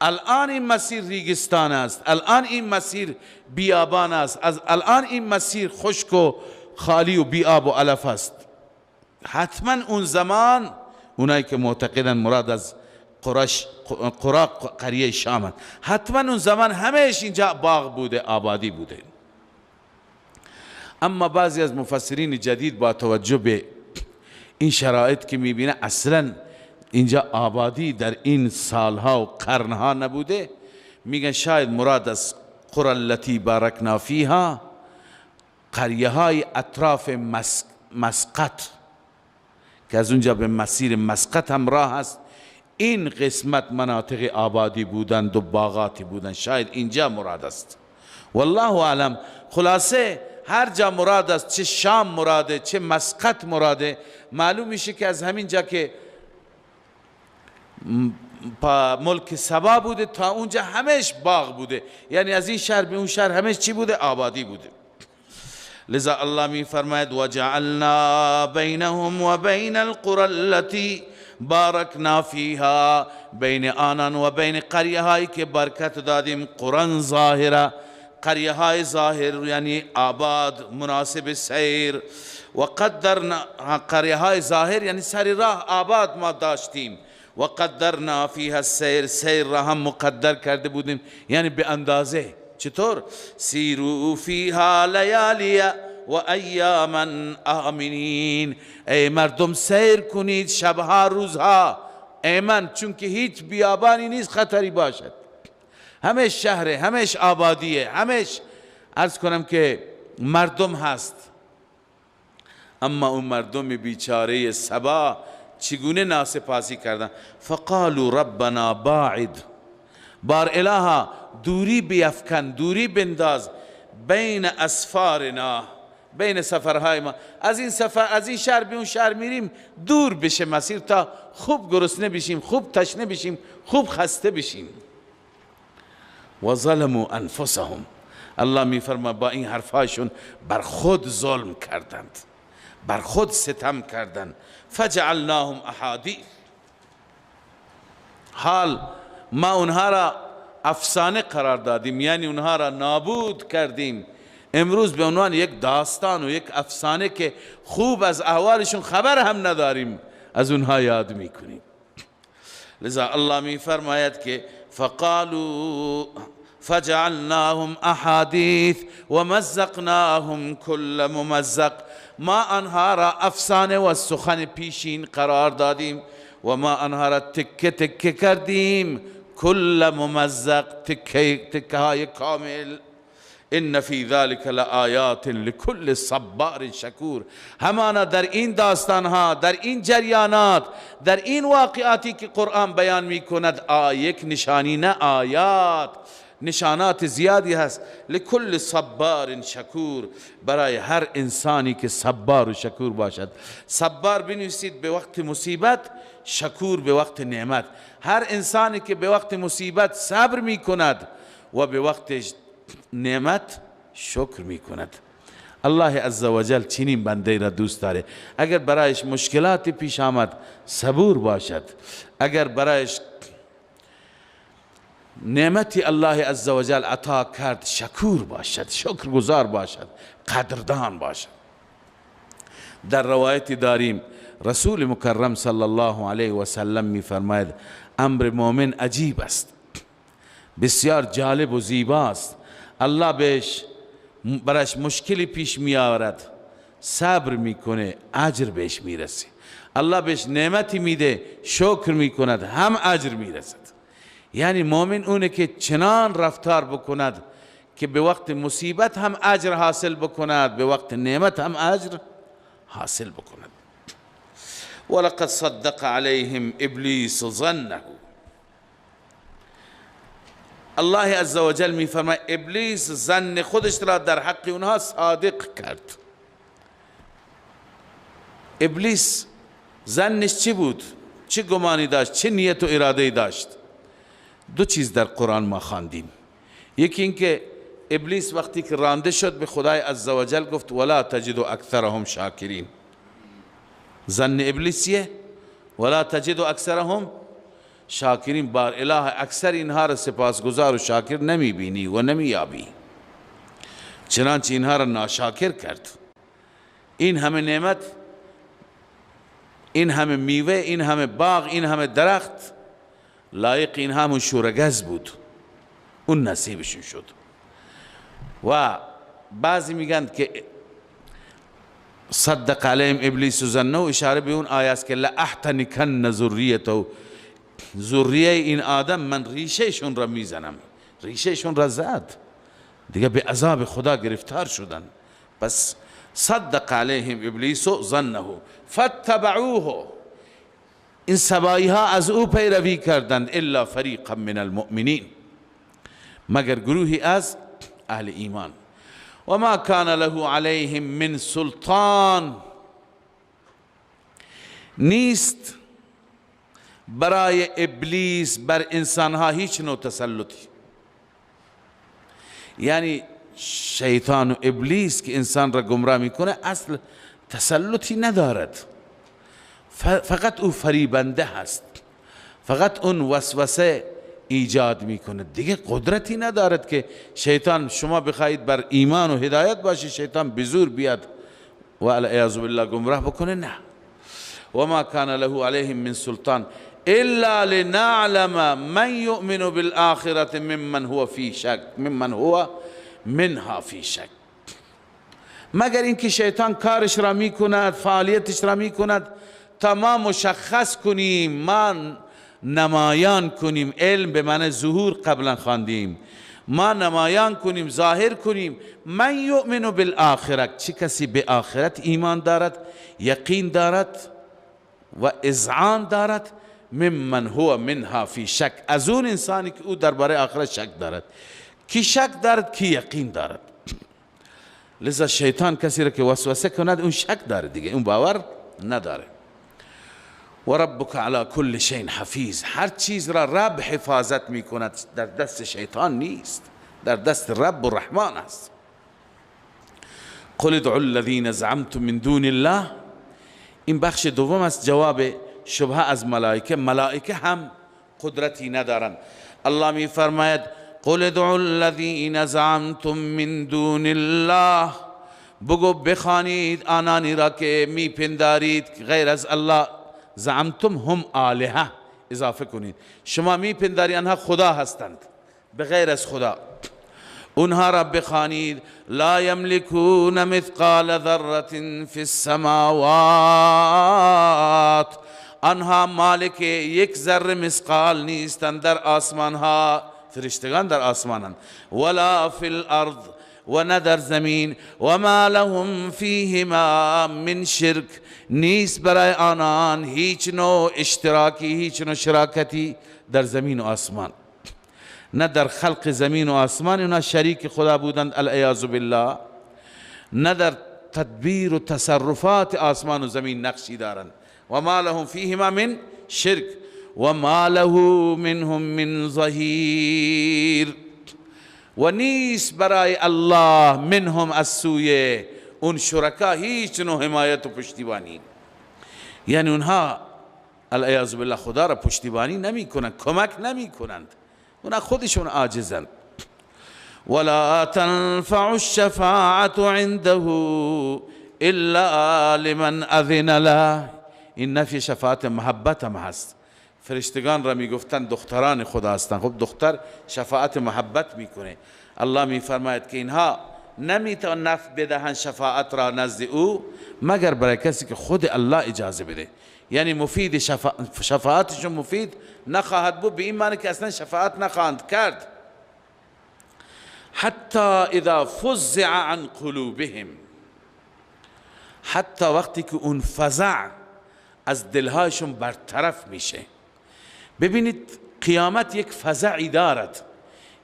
الان این مسیر ریگستان است، الان این مسیر بیابان است، الان این مسیر خشک و خالی و بی آب و علف است. حتما اون زمان اونایی که معتقدن مراد از قرا قریه شام، حتما اون زمان همهش اینجا باغ بوده، آبادی بوده. اما بعضی از مفسرین جدید با توجه به این شرایط که میبینه اصلا اینجا آبادی در این سالها و قرنها نبوده، میگن شاید مراد از قرى التي بارکنا فیها قریه های اطراف مسقط که از اونجا به مسیر مسقط هم راه است، این قسمت مناطق آبادی بودند و باغاتی بودند، شاید اینجا مراد است، والله اعلم. خلاصه هر جا مراد است، چه شام مراده چه مسقط مراده، معلوم میشه که از همین جا که ملک سبا بوده تا اونجا همش باغ بوده، یعنی از این شهر به اون شهر همش چی بوده؟ آبادی بوده. لذا الله می فرماید وجعلنا بینهم و بین القرى التي بارکنا فیها، بین آنان و بین قریه هایی که برکت دادیم، قرآن ظاهره، قریه های ظاهر یعنی آباد مناسب سیر، و قدرنا، قریه های ظاهر یعنی سر راه آباد ما داشتیم، و قدرنا فیها السیر، سیر را هم مقدر کرده بودیم یعنی به اندازه. چطور؟ سیروا فیها لیالی و ایاما آمنین، ای مردم سیر کنید شبها روزها ایمن، چون که هیچ بیابانی نیست خطری باشد، همش شهره، همش آبادیه، همش عرض کنم که مردم هست. اما اون مردم بیچاره سبا چگونه ناسپاسی کردن؟ فقالوا ربنا باعد، بار الها دوری بیفکن، دوری بنداز، بین اسفارنا، بین سفرهای ما، از این سفر، از این شهر به اون شهر میریم دور بشه مسیر تا خوب گرسنه بشیم، خوب تشنه بشیم، خوب خسته بشیم. و ظلموا انفسهم. الله میفرما با این حرفایشون بر خود ظلم کردند، بر خود ستم کردند. فجعلناهم احادیث، حال ما اونها را افسانه قرار دادیم، یعنی اونها را نابود کردیم. امروز به عنوان یک داستان و یک افسانه که خوب از احوالشون خبر هم نداریم از اونها یاد میکنیم. لذا الله می فرماید که فقالوا فجعلناهم احادیث و مزقناهم کل ممزق، ما آنها را افسانه و سخن پیشین قرار دادیم و ما آنها را تکه تکه کردیم، کل ممزق، تکه های کامل. ان فی ذلک لآیات لکل صبار شکور. همانا در این داستانها، در این جریانات، در این واقعاتی که قرآن بیان می کند یک نشانی نه آیات، نشانات زیادی هست. لکل صبار شکور، برای هر انسانی که صبار و شکور باشد. صبار بنویسید به وقت مصیبت، شکور به وقت نعمت. هر انسانی که به وقت مصیبت صبر می کند و به وقت نعمت شکر می کند. الله عزوجل چنین بنده را دوست داره. اگر برایش مشکلاتی پیش آمد صبور باشد، اگر برایش نعمتی الله عزوجل عطا کرد شکور باشد، شکرگزار باشد، قدردان باشد. در روایتی داریم رسول مکرم صلی الله علیه و سلم می فرماید امر مؤمن عجیب است، بسیار جالب و زیباست. الله برایش مشکلی پیش می آورد، صبر میکنه، اجر بهش میرسه. الله بهش نعمتی میده، شکر میکند، هم اجر میرسد. یعنی مؤمن اونه که چنان رفتار بکند که به وقت مصیبت هم اجر حاصل بکند، به وقت نعمت هم اجر حاصل بکند. ولقد صدق عليهم ابلیس ظنه. الله عزوجل می فرماید ابلیس ظن خودش را در حق اونها صادق کرد. ابلیس ظنش چی بود؟ چه گمانی داشت؟ چه نیت و اراده داشت؟ دو چیز در قرآن ما خواندیم. یکی این که ابلیس وقتی که رانده شد به خدای عزوجل گفت ولا تجد اکثرهم شاکرین. ظن ابلیسیه ولا تجد اکثرهم شاکرین، بار اله اکثر اینها را سپاسگزار و شاکر نمی بینی و نمی یابی، چنانچه اینها را ناشاکر کرد. این همه نعمت، این همه میوه، این همه باغ، این همه درخت لایق این همون شورگز بود، اون نصیبشون شد. و بعضی میگن که صدق علیهم ابلیس ظنه، اشاره به اون آیه است که لاحتنکن ذریته، ذریه این آدم من ریشهشون را میزنم. ریشهشون را زد، دیگه به عذاب خدا گرفتار شدن. پس صدق علیهم ابلیس ظنه فاتبعوه، این سبایی ها از او پیروی کردند. الا فریقا من المؤمنین، مگر گروهی از اهل ایمان. و ما کان له علیهم من سلطان، نیست برای ابلیس بر انسانها هیچ نوع تسلطی. یعنی شیطان و ابلیس که انسان را گمراه میکنه اصل تسلطی ندارد، فقط او فریبنده هست، فقط اون وسوسه ایجاد میکنه، دیگه قدرتی ندارد که شیطان شما بخواهید بر ایمان و هدایت باشی شیطان بزور بیاد و والعیاذ بالله گمراه بکنه. نه. و ما کان له علیهم من سلطان الا لنعلم من یؤمن بالآخرة ممن هو فی شک، ممن هو منها فی شک، مگر اینکه شیطان کارش را میکند، فعالیتش را میکند تا ما مشخص کنیم، ما نمایان کنیم. علم به معنی ظهور قبلا خواندیم، ما نمایان کنیم، ظاهر کنیم. من یؤمن بالآخرة، چه کسی به آخرت ایمان دارد، یقین دارد و اذعان دارد. ممن هو منها فی شک، از اون انسانی که او درباره آخرت شک دارد. کی شک دارد؟ کی یقین دارد. لذا شیطان کسی را که وسوسه کند اون شک داره دیگه، اون باور نداره. و ربک علی کل شیء حفیظ. هر چیز را رب حفاظت می کند، در دست شیطان نیست، در دست رب و رحمان است. قل ادعوا الذین زعمتم من دون الله. این بخش دوم است، جواب شبهه از ملائکه. ملائکه هم قدرتی ندارند. الله می فرماید قل ادعوا الذین زعمتم من دون الله. بگو بخوانید آنانی را که می پندارید غیر از الله. زعمتم هم آلهه اضافه کنید، شما می پنداری آنها خدا هستند به غیر از خدا. اونها را بخوانید. لا یملکون مثقال ذره فی السماوات. آنها مالک یک ذره مثقال نیستند در آسمان ها، فرشتگان در آسمانند، ولا فی الارض و نه در زمین. و ما لهم فیهما من شرک. نیست برای آنان هیچ نوع اشتراکی، هیچ نوع شراکتی در زمین و آسمان، نه در خلق زمین و آسمان اونا شریک خدا بودند العیاذ بالله، نه در تدبیر و تصرفات آسمان و زمین نقشی دارند. و ما لهم فیهما من شرک و ما له منهم من ظهیر. و نیست برای الله منهم از سوی اون شرکا هیچ نوع حمایت و پشتیبانی. یعنی اونها العیاذ بالله خدا را پشتیبانی نمی کنند، کمک نمی کنند، اونها خودشون عاجزند. ولا تنفع الشفاعة عنده الا لمن اذن له. این نفی شفاعت محبت هم هست. فرشتگان را می گفتند دختران خدا هستند. خب دختر شفاعت محبت میکنه. الله می فرماید که اینها نمیتوان نفع بدهند شفاعت را نزد او مگر برای کسی که خود الله اجازه بده. یعنی مفید شفاعتشون مفید نخواهد بود، به این معنی که اصلا شفاعت نخواهند کرد. حتی اذا فزع عن قلوبهم. حتی وقتی که اون فزع از دلهایشون برطرف میشه. ببینید قیامت یک فزعی دارد،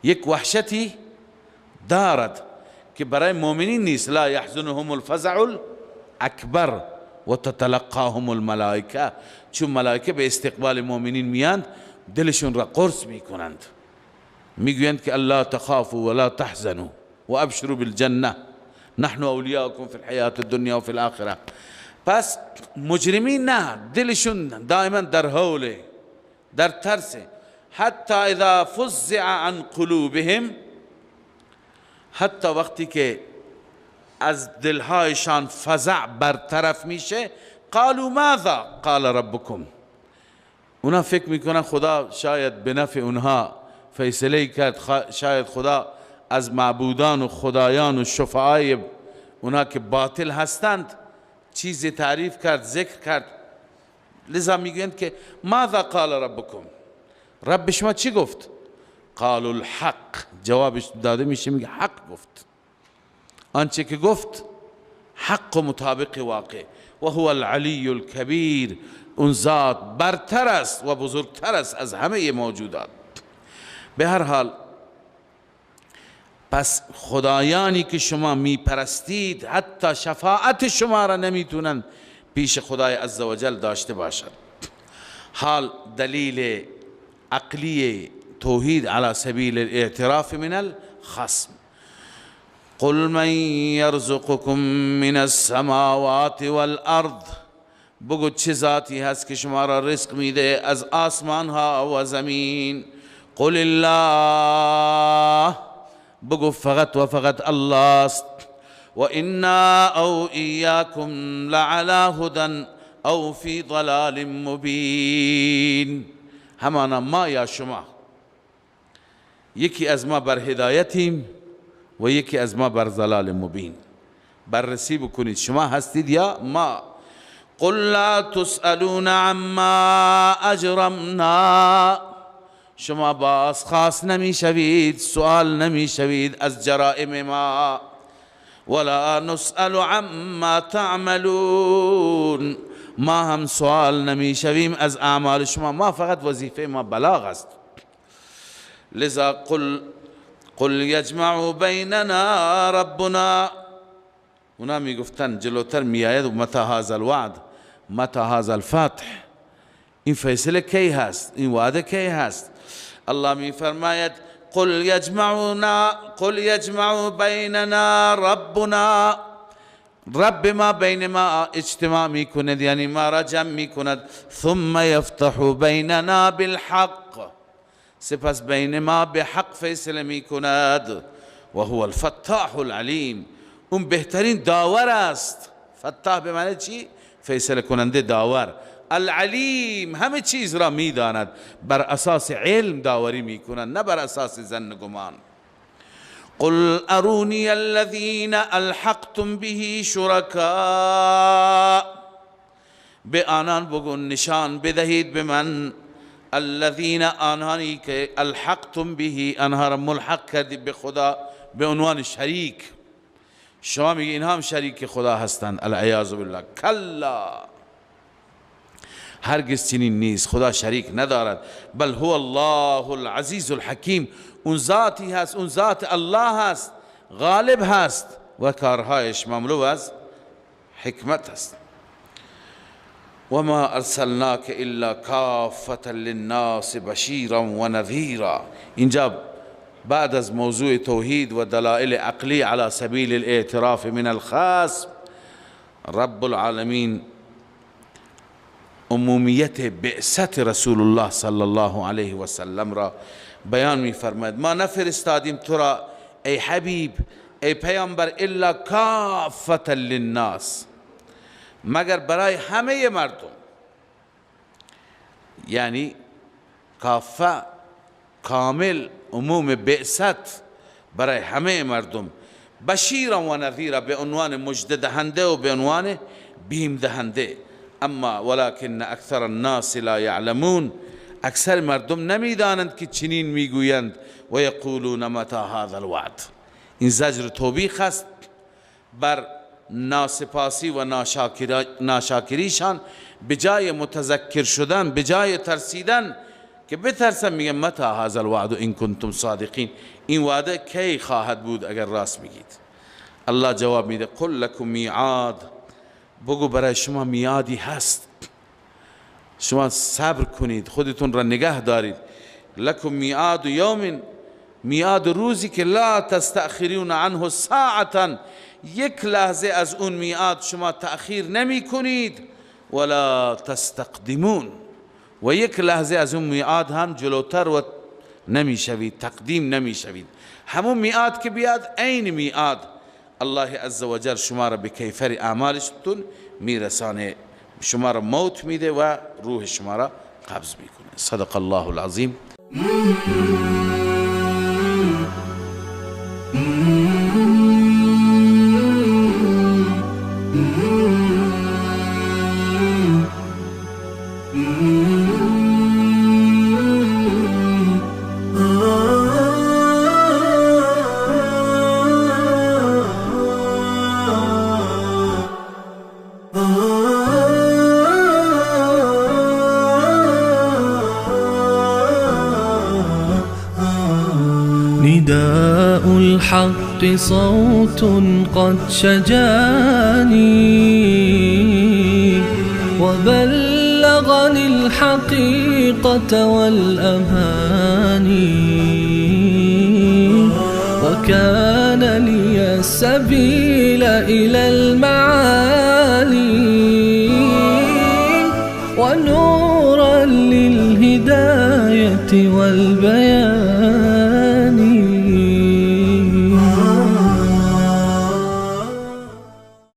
یک وحشتی دارد که برای مؤمنین نیست. لا يحزنهم الفزع الاکبر و تتلقاهم الملائکه. چون ملائکه به استقبال مؤمنین میاند دلشون را قرص میکنند، میگویند که الله تخافوا ولا تحزنوا و ابشروا بالجنه نحن اولیاؤکم فی الحیات الدنیا و فی الاخره. پس مجرمین نه، دلشون دائما در حوله، در ترسه. حتی اذا فزع عن قلوبهم. حتی وقتی که از دلهایشان فزع برطرف میشه. قالوا ماذا قال ربکم. اونا فکر میکنن خدا شاید به نفع اونها فیصله کرد، شاید خدا از معبودان و خدایان و شفعای اونا که باطل هستند چیزی تعریف کرد، ذکر کرد. لذا میگویند که ماذا قال ربکم. رب شما چی گفت؟ قالوا الحق. جوابش داده میشه میگه حق گفت. آنچه که گفت حق و مطابق واقع. و هو العلی الکبیر. اون ذات برتر است و بزرگتر است از همه موجودات. به هر حال پس خدایانی که شما می پرستید حتی شفاعت شما را نمیتونن پیش خدای عزوجل داشته باشد. حال دلیل عقلی توحید على سبیل الاعتراف من الخصم. قل من یرزقکم من السماوات والارض. بگو چه ذاتی هست که شما را رزق میده از آسمان ها و زمین. قل الله. بگو فقط و فقط الله است. و انا او ایاکم لعلی هدى او فی ضلال مبین. همانا ما یا شما یکی از ما بر هدایتیم و یکی از ما بر ضلال مبین. بررسی بکنید شما هستید یا ما. قل لا تسألون عما اجرمنا. شما باز خاص نمی شوید، سؤال نمی شوید از جرائم ما. ولا نسأل عما تعملون. ما هم سوال نمی شویم از اعمال شما، ما فقط وظیفه ما بلاغ است. لذا قل یجمع بیننا ربنا. اونا می گفتن جلوتر می آید متى هذا الوعد متى هذا الفتح. این فیصله کی هست؟ این وعده کی هست؟ الله می فرماید قل یجمع بیننا ربنا، رب ما بین ما اجتماع می کند، یعنی ما را جمع می کند. ثم یفتح بیننا بالحق، سپس بین ما به حق فیصله می کند. و هو الفتاح العلیم، اون بهترین داور است. فتاح به معنی چی؟ فیصله کننده، داور. العلیم، همه چیز را می داند، بر اساس علم داوری می کند، نه بر اساس ظن گمان. قل ارونی الذین الحقتم به شرکاء، به آنان بگو نشان بدهید به من، الذین آنانی که الحقتم به، آنها را ملحق کردید به خدا به عنوان شریک. شما میگی اینها هم شریک خدا هستند، العیاذ بالله. کلا، هرگز چنین نیست، خدا شریک ندارد. بل هو الله العزیز الحکیم، اون ذاتی هست، اون ذات الله هست، غالب هست و کارهایش مملو از حکمت هست. و ما ارسلناک الا کافة للناس بشیرا و نذیرا. اینجا بعد از موضوع توحید و دلائل عقلی على سبیل الاعتراف من الخاص، رب العالمین عمومیت بعثت رسول الله صلی الله علیه و سلم را بیان می فرماید. ما نفرستادیم تو را ای حبیب، ای پیامبر، الا کافة للناس، مگر برای همه مردم. یعنی کافه، کامل، عموم بعثت برای همه مردم. بشیرا و نذیرا، به عنوان مژده دهنده و به عنوان بیم دهنده. اما ولکن اکثر الناس لا یعلمون، اکثر مردم نمیدانند که چنین میگویند. و یقولون متى هذا الوعد، این زجر توبیخ است بر ناسپاسی و ناشاکریشان. به جای متذکر شدن، به جای ترسیدن که بترسن، میگن متى هذا الوعد ان کنتم صادقین، این وعده کی خواهد بود اگر راست میگید. الله جواب میده قل لکم میعاد، بگو برای شما میادی هست، شما صبر کنید، خودتون را نگه دارید. لکم میعاد یوم، میعاد روزی که لا تستأخرون عنه ساعتا، یک لحظه از اون میعاد شما تأخیر نمی کنید. ولا تستقدمون، و یک لحظه از اون میعاد هم جلوتر و نمی شوید، تقدیم نمی شوید. همون میعاد که بیاد عین میعاد، الله عزوجل شما را به کیفر اعمالشتون میرسانه، شما را موت میده و روح شما را قبض میکنه. صدق الله العظیم. نداء الحق صوت قد شجاني، وبلغني الحقيقة والأماني، وكان لي السبيل إلى المعالي، ونورا للهداية والبيان،